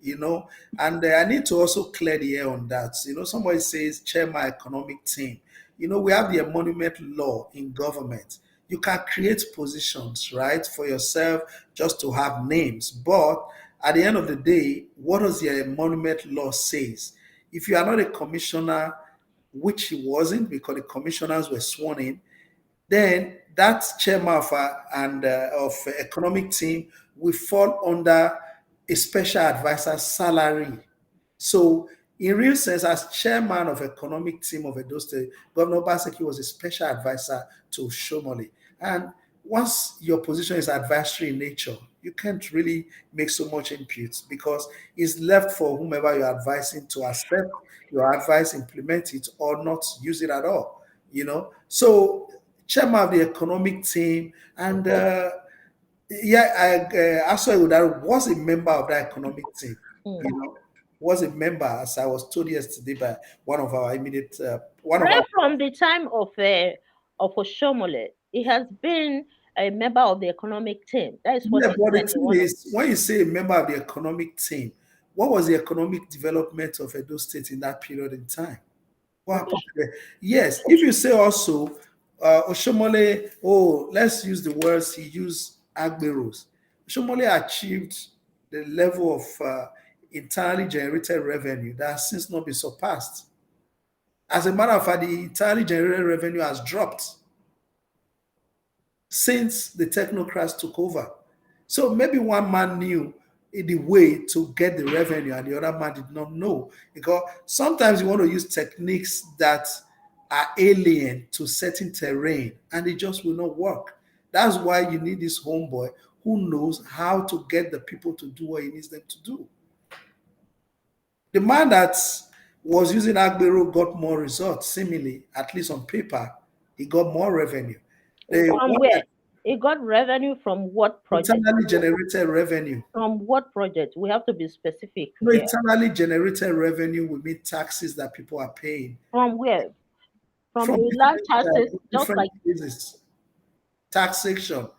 and I need to also clear the air on that. Somebody says chair my economic team. We have the emolument law in government. You can create positions, right, for yourself just to have names. But at the end of the day, what does the emolument law says? If you are not a commissioner, which he wasn't because the commissioners were sworn in, then that chairman of economic team will fall under a special advisor salary. So, in real sense, as chairman of economic team of Edo State, Governor Baseki was a special advisor to Shomole. And once your position is advisory in nature, you can't really make so much input because it's left for whomever you're advising to accept your advice, implement it, or not use it at all. So, chairman of the economic team, and yeah, I saw that was a member of that economic team. Mm. You know, was a member, as I was told yesterday by one of our immediate, one of our. Right from the time of Oshomole, he has been a member of the economic team. That is what Yeah, he but the said in thing one of is, when you say a member of the economic team, what was the economic development of Edo State in that period in time? What happened there? Yes, if you say also, Oshomole, let's use the words he used, Agberos. Oshomole achieved the level of internally generated revenue that has since not been surpassed. As a matter of fact, the internally generated revenue has dropped since the technocrats took over. So maybe one man knew the way to get the revenue and the other man did not know. Because sometimes you want to use techniques that are alien to certain terrain and it just will not work. That's why you need this homeboy who knows how to get the people to do what he needs them to do. The man that was using Agbero got more results, seemingly, at least on paper, he got more revenue. The from one where that he got revenue from what project? internally generated revenue. From what project? We have to be specific No, here. internally generated revenue will mean taxes that people are paying From where? From from the land taxes, just different like places. Taxation,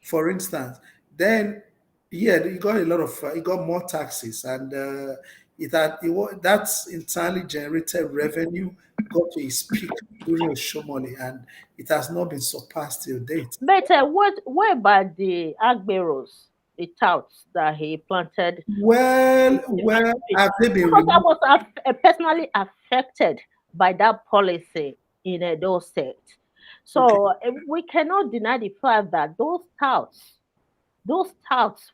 for instance. Then, yeah, you got a lot of, you got more taxes, and that's entirely generated revenue got to its peak during Shomoli, and it has not been surpassed till date. but what about the Agberos, the touts that he planted Well, in my street? have they been Because I removed? was personally affected by that policy in Edo State. Okay. So we cannot deny the fact that those touts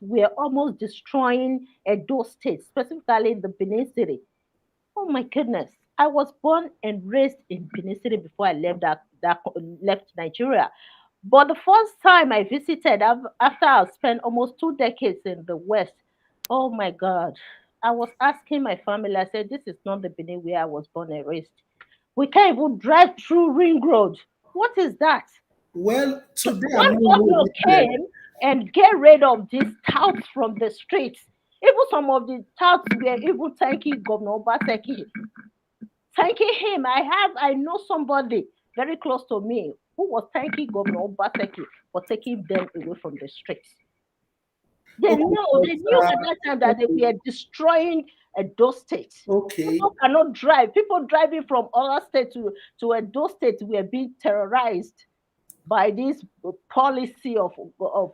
were almost destroying Edo State, specifically in the Benin City. Oh my goodness. I was born and raised in Benin City before I left Nigeria. But the first time I visited after I spent almost 2 decades in the West, oh my God, I was asking my family, I said, this is not the Benin where I was born and raised. We can't even drive through Ring Road. What is that? Well, today I'm One not governor moving there. came and get rid of these touts from the streets. Even some of the touts were even thanking Governor Obaseki, thanking him. I know somebody very close to me who was thanking Governor Obaseki for taking them away from the streets. Okay, They knew at that time that they okay, were destroying Edo State. okay. People cannot drive. People driving from other states to Edo State were being terrorized by this policy of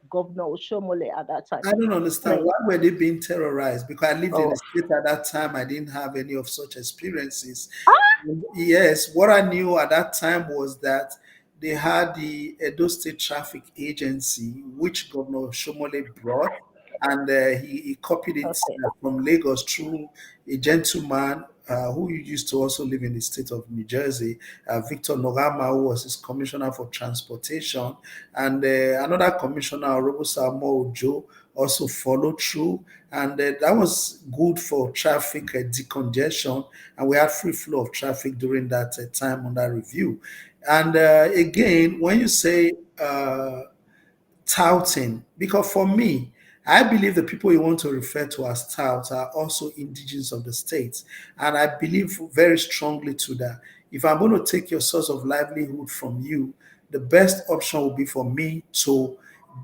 Governor Oshomole at that time. I don't understand Like, why were they being terrorized? Because I lived in oh, the state at that time. I didn't have any of such experiences. Yes, what I knew at that time was that they had the Edo State Traffic Agency, which Governor Shomole brought, and he copied it okay, from Lagos through a gentleman who used to also live in the state of New Jersey, Victor Nogama, who was his commissioner for transportation, and another commissioner, Robusta Ojo, also followed through, and that was good for traffic decongestion, and we had free flow of traffic during that time under review. And again, when you say touting, because for me, I believe the people you want to refer to as touts are also indigenous of the states. And I believe very strongly to that. If I'm going to take your source of livelihood from you, the best option will be for me to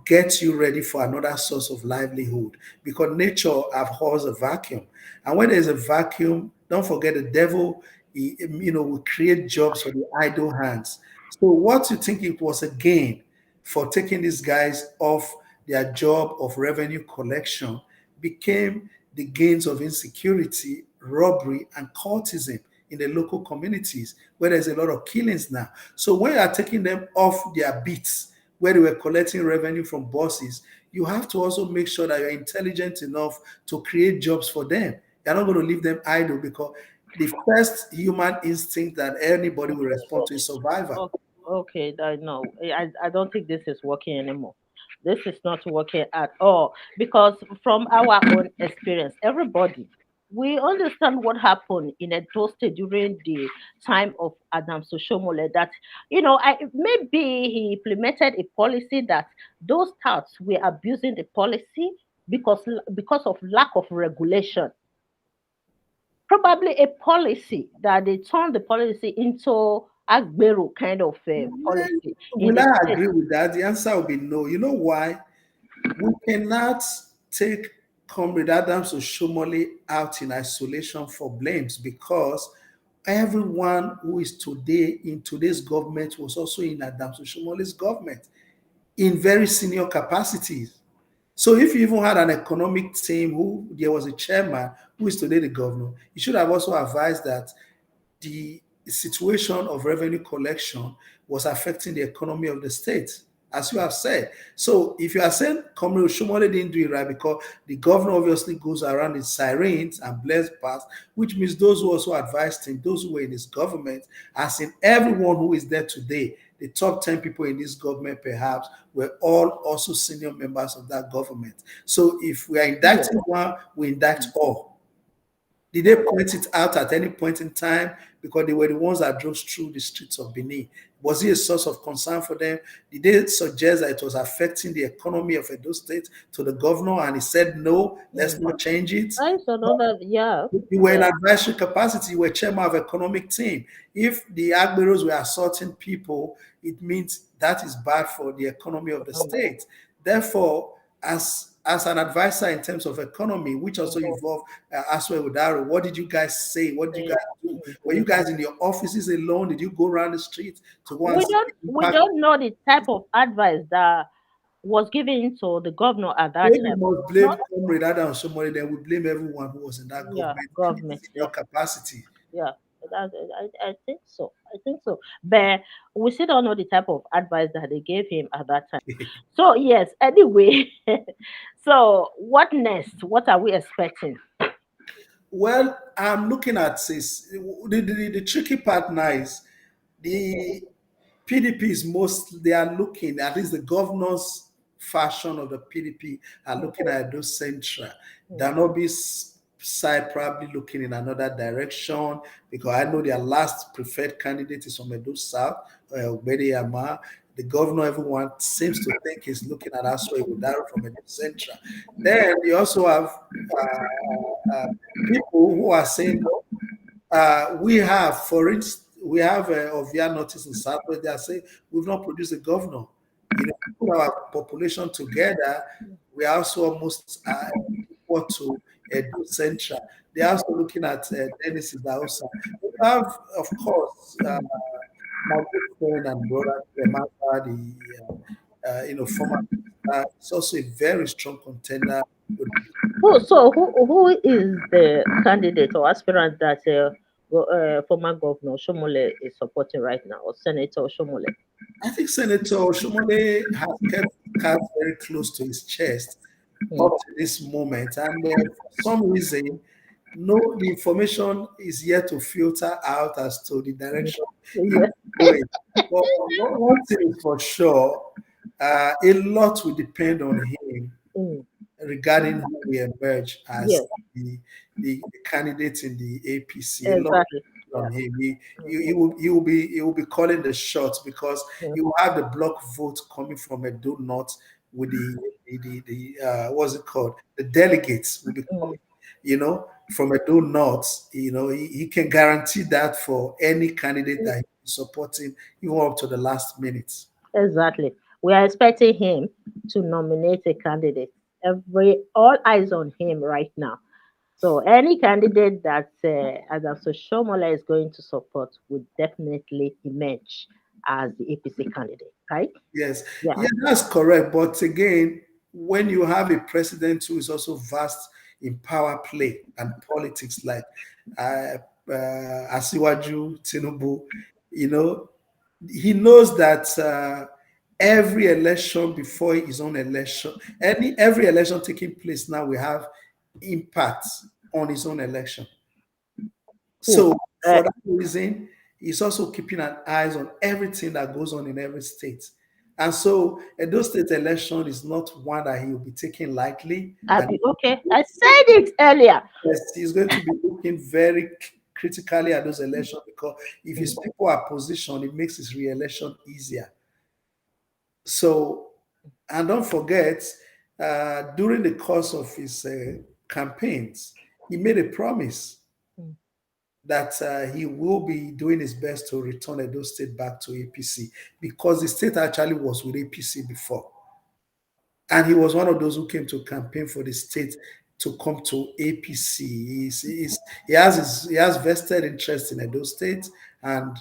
get you ready for another source of livelihood, because nature abhors a vacuum. And when there's a vacuum, don't forget the devil, will create jobs for the idle hands. So what you think it was a gain for taking these guys off their job of revenue collection became the gains of insecurity, robbery, and cultism in the local communities where there's a lot of killings now. So when you are taking them off their beats, where they were collecting revenue from bosses, you have to also make sure that you're intelligent enough to create jobs for them. You're not going to leave them idle, because the first human instinct that anybody will respond to is survival. okay, okay. No, I don't think this is working anymore. This is not working at all because from our own experience, everybody, we understand what happened in a State during the time of Adam Soshomole. That maybe he implemented a policy that those touts were abusing the policy because of lack of regulation. Probably a policy that they turned the policy into Agbero kind of Well, policy in will the I state. agree with that? The answer will be no. You know why? We cannot take Comrade Adams or Shomole out in isolation for blames, because everyone who is today in today's government was also in Adams Oshomole's government in very senior capacities. So if you even had an economic team who there was a chairman who is today the governor, you should have also advised that the situation of revenue collection was affecting the economy of the state, as you have said. So if you are saying Comrade Shumole didn't do it right because the governor obviously goes around in sirens and blares past, which means those who also advised him, those who were in his government, as in everyone who is there today, the top 10 people in this government perhaps were all also senior members of that government. So if we are Yeah. indicting one, we indict all. Did they point it out at any point in time? Because they were the ones that drove through the streets of Benin. Was it a source of concern for them? Did they suggest that it was affecting the economy of Edo State to the governor and he said, no, let's Mm. not change it? That is another, yeah, You were in yeah, advisory capacity, you were chairman of economic team. If the Agberos were assaulting people, it means that is bad for the economy of the state. Therefore, as an advisor in terms of economy, which also involved Aswe Udaro, what did you guys say? What did you say, guys do? Were you guys in your offices alone? Did you go around the street to go and we see don't the we impact? don't know the type of advice that was given to the governor at that If we time. must blame Not, Comrade Adam somebody, then we blame everyone who was in that yeah, government in government, senior yeah, capacity. yeah. I think so. I think so. But we still don't know the type of advice that they gave him at that time. So yes, anyway. So what next? What are we expecting? Well, I'm looking at this. The tricky part now is the PDP is most, they are looking, at least the governors fashion of the PDP are looking at those central. Danobi's side probably looking in another direction, because I know their last preferred candidate is from Edo South, Obede Yama. The governor, everyone seems to think is looking at Aswa Ighodaro from Edo Central. Then you also have people who are saying we have, for instance, we have Ovia notice in Southwest. They are saying we've not produced a governor. Put our population together, we are also almost equal to Edo Central. They are also looking at Dennis Idahosa. We have, of course, my good friend and brother, Remata, former minister, is also a very strong contender. Who is the candidate or aspirant that former Governor Shomole is supporting right now, or Senator Shomole? I think Senator Shomole has kept cards very close to his chest Mm. up to this moment, and for some reason, no, the information is yet to filter out as to the direction he's Yeah. going. But one thing is for sure, a lot will depend on him Mm. regarding who will emerge as Yes, the, the candidate in the APC. A lot exactly. on Yeah. him. Mhm. He will be calling the shots because Mm. he will have the block vote coming from a do not with what's it called? The delegates will be Mm. coming, from a do not. He can guarantee that for any candidate that he's supporting, even up to the last minute. Exactly. We are expecting him to nominate a candidate. All eyes on him right now. So any candidate that Adam Shomola is going to support would definitely emerge as the APC candidate, right? Yes, Yeah. yeah, that's correct. But again, when you have a president who is also vast in power play and politics, like Asiwaju Tinubu, you know, he knows that every election before his own election, every election taking place now, we have impact on his own election. Who? So Uh, for that reason, he's also keeping an eyes on everything that goes on in every state. And so Edo State election is not one that he will be taking lightly. And okay. I said it earlier. yes, he's going to be looking very critically at those elections because if his people are positioned, it makes his re-election easier. So, and don't forget, during the course of his campaigns, he made a promise Mm. that he will be doing his best to return Edo State back to APC because the state actually was with APC before. And he was one of those who came to campaign for the state to come to APC. He has vested interest in Edo State, and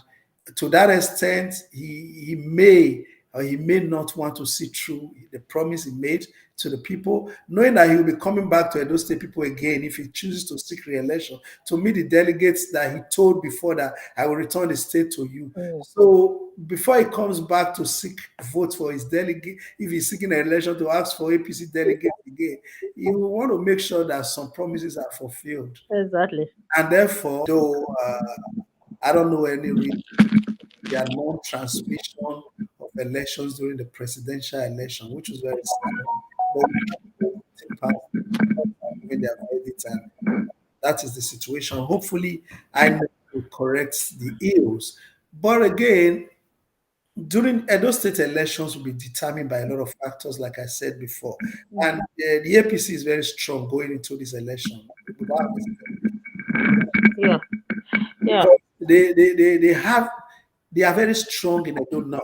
to that extent, he may or he may not want to see through the promise he made to the people, knowing that he will be coming back to Edo State people again if he chooses to seek re-election to meet the delegates that he told before that I will return the state to you. Mm. So before he comes back to seek votes for his delegate, if he's seeking an election to ask for APC delegates again, he will want to make sure that some promises are fulfilled. Exactly. And therefore, though I don't know any reason, there are non-transmission of elections during the presidential election, which was very sad. But we can't take part in their verdict, and that is the situation. Hopefully, I know to correct the ills. But again, during Edo State elections will be determined by a lot of factors, like I said before. And the APC is very strong going into this election without mistake, Yeah. Yeah. because they are very strong in Edo North.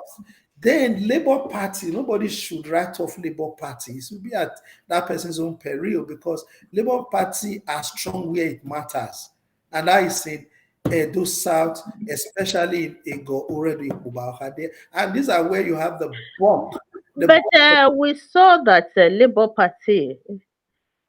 Then Labour Party, nobody should write off Labour Party. It will be at that person's own peril because Labour Party are strong where it matters. And that is in Edo South, especially in Ego, Uredu, Ikuba, and these are where you have the bulk. The But bulk. we saw that Labour Party,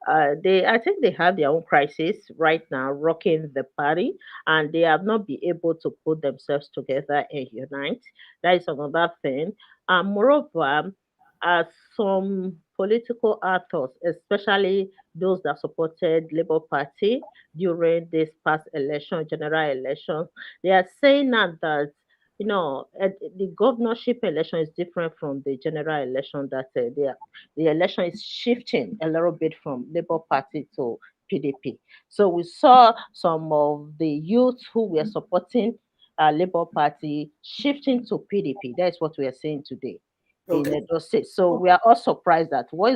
I think they have their own crisis right now, rocking the party, and they have not been able to put themselves together and unite. That is another thing. Moreover, uh, some political actors, especially those that supported Labour Party during this past election, general elections, they are saying now that the governorship election is different from the general election, that the election is shifting a little bit from Labour Party to PDP. So we saw some of the youth who were supporting Labour Party shifting to PDP. That's what we are saying today in Okay. Edo State. So we are all surprised that what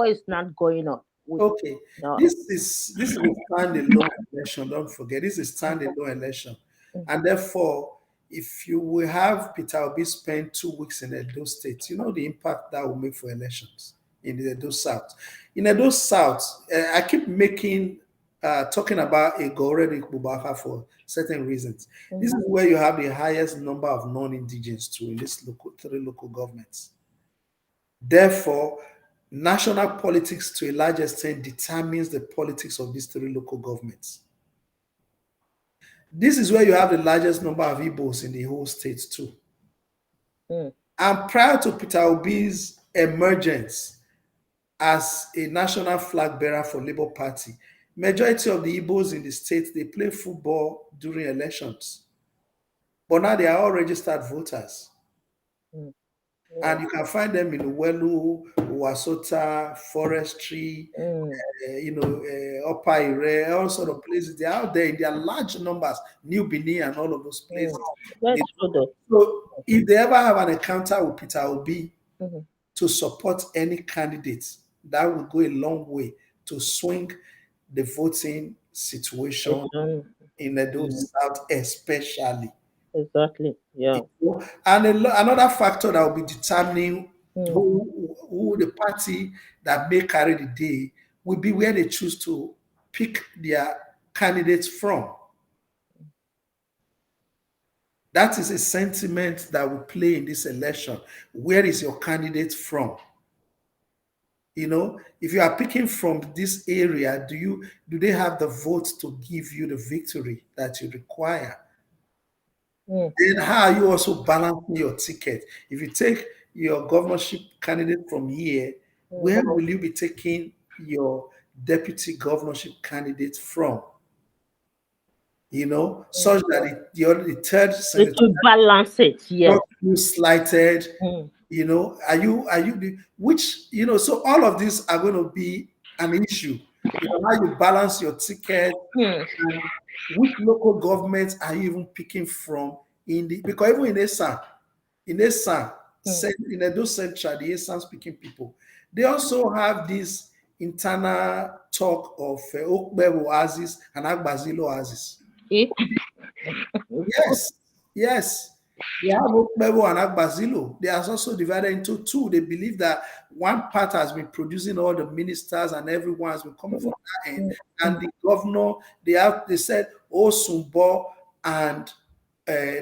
is not going on. Okay. No. This is a standalone election. Don't forget, this is a standalone election, and therefore, if you will have Peter Obi spend 2 weeks in Edo State, you know the impact that will make for elections in the Edo South. In Edo South, I keep talking about Igoredi Bubaka for certain reasons. This is where you have the highest number of non-indigens too in these three local governments. Therefore, national politics to a large extent determines the politics of these three local governments. This is where you have the largest number of Igbos in the whole state too. Mm. And prior to Peter Obi's emergence as a national flag bearer for Labour Party, majority of the Igbos in the state, they play football during elections. But now they are all registered voters. Mm. And you can find them in Uwelu, Uwasota, Forestry, Mm. Upper Ire, all sort of places. They're out there in their large numbers, New Benin and all of those places. That's true though. So if they ever have an encounter with Peter Obi Mhm. to support any candidate, that will go a long way to swing the voting situation in Edo South, especially. Exactly. Yeah. And another factor that will be determining Mm. who the party that may carry the day will be where they choose to pick their candidates from. That is a sentiment that will play in this election. Where is your candidate from? You know, if you are picking from this area, do they have the votes to give you the victory that you require? Mm. Then how are you also balancing your ticket? If you take your governorship candidate from here, Mm. where will you be taking your deputy governorship candidate from? You know, such that the third It senator will balance it. Yes. not feel slighted. Mm. You know, so all of these are going to be an issue. You know, how you balance your ticket Mm. and which local governments are you even picking from because even in Esan, Mm. in Edo Central, the Esan speaking people, they also have this internal talk of Okbe Oasis and Agbazilo Oasis. If Yes, yes. They have Okpebo and Agbazilo. They are also divided into two. They believe that one part has been producing all the ministers and everyone has been coming from that end. And the governor, they said Osumbo and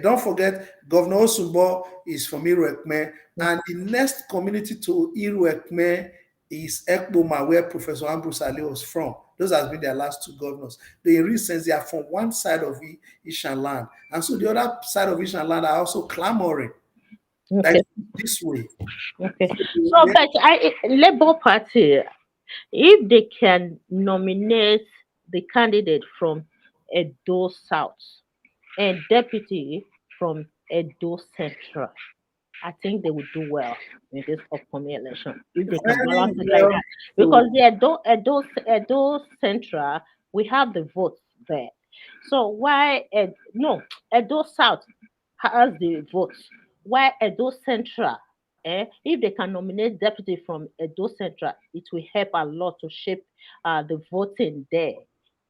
don't forget, Governor Osumbo is from Iruekme, and the next community to Iruekme is Ekboma, where Professor Ambrose Ali was from. Those have been their last two governors. In recent, they are from one side of Ishan land, and so the other side of Ishan land are also clamoring that okay. this way. Okay. So, but Labour Party, if they can nominate the candidate from Edo South and deputy from Edo Central, I think they would do well in this upcoming election if they can Very balance it like well. that. Because the Edo Central, we have the votes there. So why no Edo South has the votes? Why Edo Central? If they can nominate deputy from Edo Central, it will help a lot to shape the voting there.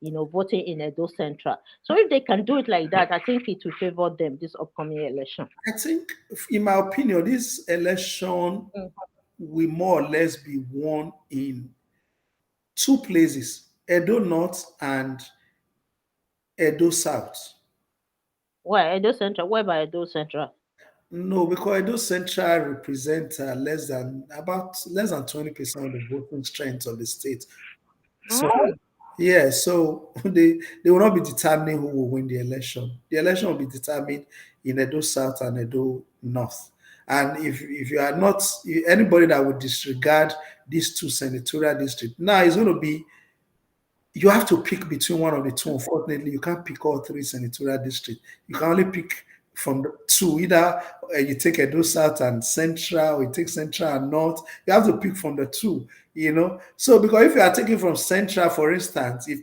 You know, voting in Edo Central. So if they can do it like that, I think it will favor them this upcoming election. I think, in my opinion, this election will more or less be won in two places: Edo North and Edo South. Why Edo Central? Where by Edo Central? No, because Edo Central represent less than 20% of the voting strength of the state. So Mm. yeah, so they will not be determining who will win the election. The election will be determined in Edo South and Edo North. And if you are not anybody that would disregard these two senatorial districts, now it's going to be you have to pick between one of the two. Unfortunately, you can't pick all three senatorial districts. You can only pick from the two. Either you take Edo South and Central, or you take Central and North. You have to pick from the two, you know. So because if you are taking from Central, for instance, if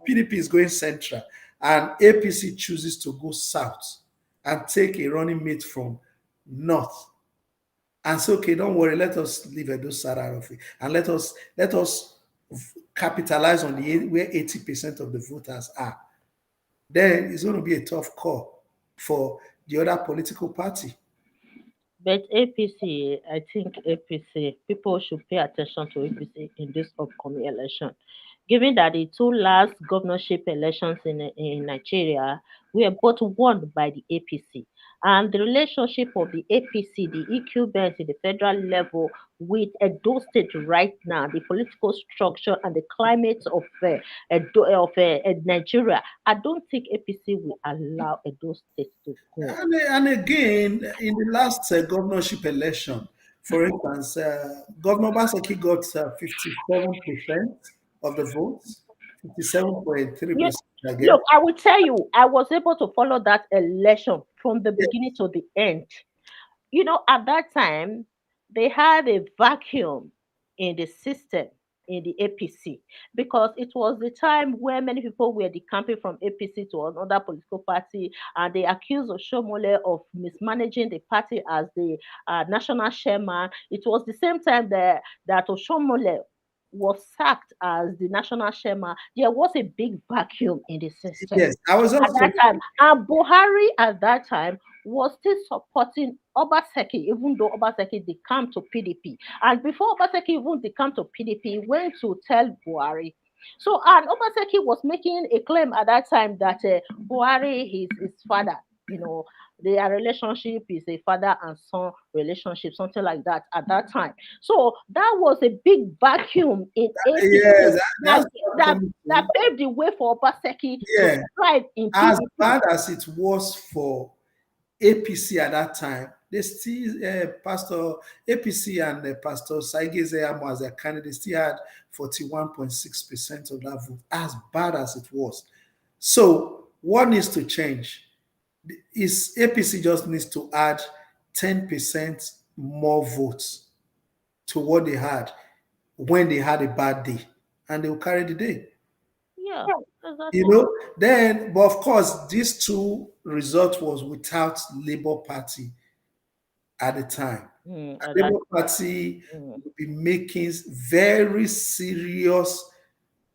PDP is going Central and APC chooses to go South and take a running mate from North, and say, okay, don't worry, let us leave Edo South out of it, and let us capitalize on where 80% of the voters are. Then it's going to be a tough call for the other political party. But APC, I think APC, people should pay attention to APC in this upcoming election. Given that the two last governorship elections in Nigeria were both won by the APC, and the relationship of the APC, the incumbents in the federal level with Edo State right now, the political structure and the climate of Nigeria, I don't think APC will allow Edo State to go. And again, in the last governorship election, for instance, Governor Basaki got 57% of the votes, Yeah, 57.3%, I guess. look, I will tell you, I was able to follow that election from the beginning to the end. At that time, they had a vacuum in the system in the APC because it was the time where many people were decamping from APC to another political party, and they accused Oshomole of mismanaging the party as the national chairman. It was the same time that Oshomole was sacked as the national chairman. There was a big vacuum in the system Yes, I was at also, that time. And Buhari at that time was still supporting Obaseki, even though Obaseki decamped to PDP. And before Obaseki even decamped to PDP, he went to tell Buhari. So, and Obaseki was making a claim at that time that Buhari is his father. You know, their relationship is a father and son relationship, something like that at that time. So that was a big vacuum in yes, APC that's that what I'm that, coming that to. paved the way for Obaseki to Yeah, thrive in as PDP. bad as it was for APC at that time, they still, Pastor APC and Pastor Saige Zeyamo as their candidate still had 41.6% of that vote, as bad as it was. So, what needs to change? Is APC just needs to add 10% more votes to what they had when they had a bad day, and they will carry the day. Yeah, You exactly. know, then, but of course, these two results was without Labour Party at the time. And That Labour Party mm, will be making very serious,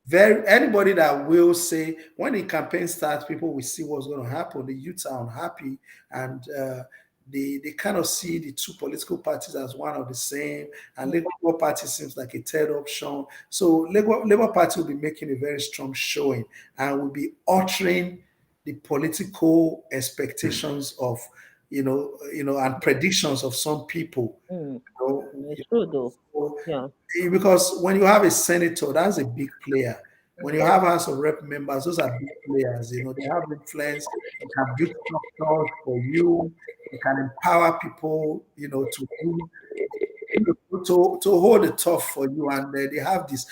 very anybody that will say when the campaign starts, people will see what's going to happen. The youths are unhappy, and they kind of see the two political parties as one of the same, and mm, Labour Party seems like a third option. So Labour Party will be making a very strong showing and will be altering the political expectations of and predictions of some people. mm. You know, It's true though. so Yeah. because when you have a senator, that's a big player. When you have House of Rep members, those are big players. They have influence. They can build structures for you. They can empower people. To do, to hold it tough for you, and they have this.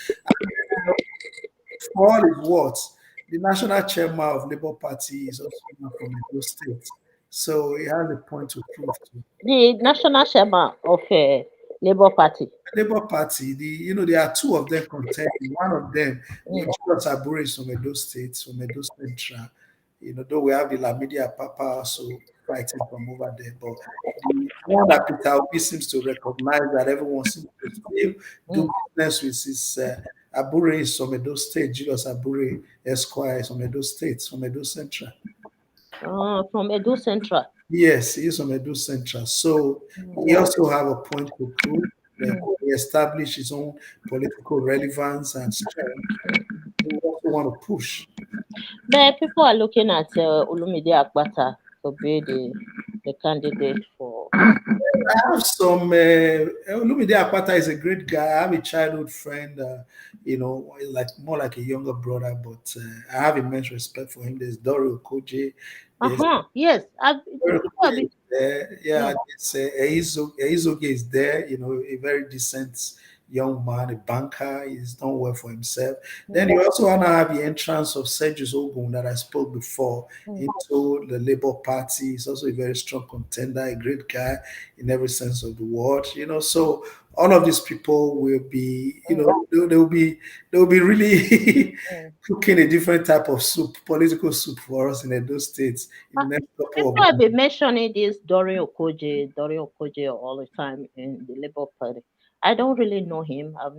For all his words, the national chairman of Labour Party is also not from Edo State, so he has a point to prove to. The national chairman of Labour Party. Labour Party, there are two of them contending. One of them, the Mm. Julius Abure is from Edo State, from Edo Central. Though we have the Lamidia Papa also fighting from over there, but the one that Peter Obi seems to recognize that everyone seems to still do Mm. business with is Abure is from Edo State. Julius Abure Esquire is from Edo State, from Edo Central. From Edo Central. Yes, he is from Edo Central. So he also have a point to prove that Mm. he established his own political relevance and strength. He also want to push. But people are looking at Olumide Akpata to be the candidate for. I have some. Olumide Akpata is a great guy. I have a childhood friend. Like more like a younger brother, but I have immense respect for him. There's Dory Okoje. There's Yes, the Dory people have Okoje been. is there. Yeah. Yeah, there's Eizoge is there. A very decent young man, a banker. He's done well for himself. Then Mm, you also want to have the entrance of Sergius Ogun that I spoke before mm, into the Labour Party. He's also a very strong contender, a great guy in every sense of the word. So all of these people will be, mm, they'll be really mm. cooking a different type of soup, political soup for us in those states in Uh, the next couple People of have months. been mentioning this Dorian Okoje all the time in the Labour Party. I don't really know him. I've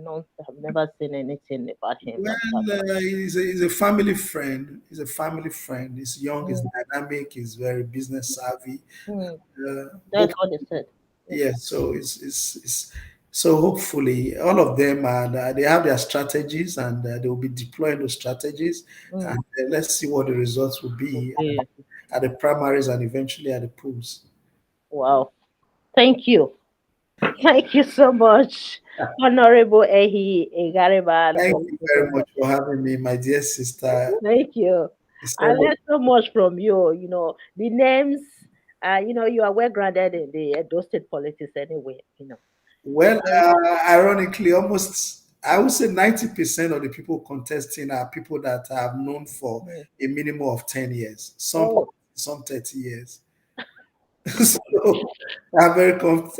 never seen anything about him Well, like that. he's a family friend. He's a family friend. He's young, he's Mm, dynamic, he's very business savvy. mm. Hope, That's what they said. Yeah. yeah, so it's so hopefully all of them are they have their strategies and they will be deploying those strategies Mm. and let's see what the results will be Okay. at the primaries and eventually at the polls. Wow. Thank you. Thank you so much, Honorable Ehi Egariban, Thank for you being very with much us. for having me, my dear sister. Thank you. It's I always learned so much from you. The names, you are well grounded in the Edo State politics anyway. well, Very, ironically, almost I would say 90% of the people contesting are people that I've known for mm. a minimum of 10 years, Oh, some 30 years. So I'm very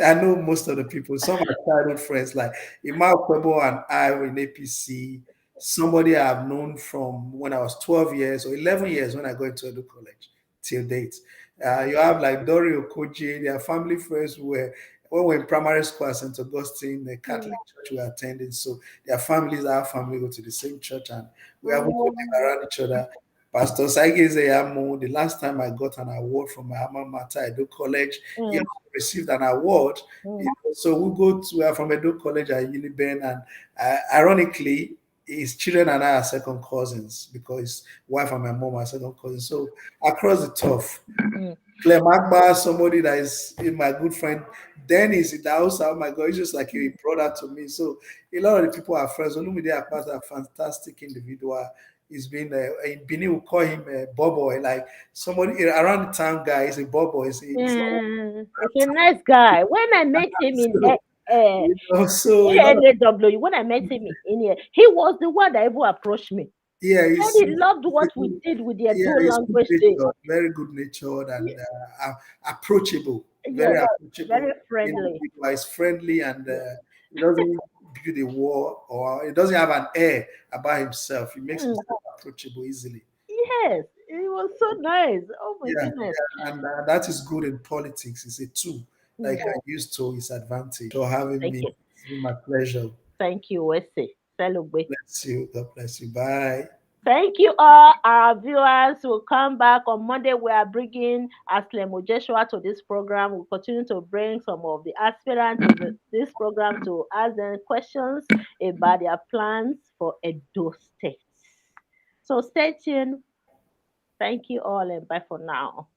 I know most of the people. Some are childhood friends, like Imal Kwebo and I were in APC. Somebody I've known from when I was 12 years or 11 years when I got into Edu College till date. You have like Dori Okoji, their family friends who were when we were in primary school at St. Augustine, the Catholic mm. church we were attending. So their families, our family go to the same church and we have also been Oh, around each other. Pastor Saige Zeyamo, the last time I got an award from my alma mater, Edo College, he mm, also received an award. mm, So we are from Edo College at Uniben, and ironically, his children and I are second cousins because his wife and my mom are second cousins. So across the turf, mm. Clem Akbar, somebody that is my good friend. Dennis in the house, oh my God, he's just like a brother to me. So a lot of the people are friends. Olumide Akbar is a fantastic individual. He's been in Benin, we call him Bobo, like somebody around the town guy. He's a Bobo. He's Yeah, he's a nice guy. When I met him in so, so a lot of ANAW, when I met him in here, he was the one that ever approached me. yeah, And he loved what we did with the yeah, Edo he's good language thing. natured, very good natured and approachable, very Yes, approachable very friendly. individual. He's friendly and Yeah. he doesn't build a war or he doesn't have an air about himself. He makes Mm, himself approachable easily. yes, it was so nice. Oh my Yeah, goodness. and that is good in politics. It's a tool that Mm, you can use to his advantage. For having thank me, you. it's been my pleasure. Thank you, Wesley. Salute. Bless you. God bless you. Bye. Thank you all. Our viewers will come back on Monday. We are bringing Aslemo Joshua to this program. We'll continue to bring some of the aspirants to this program to ask them questions about their plans for Edo State. So stay tuned. Thank you all and bye for now.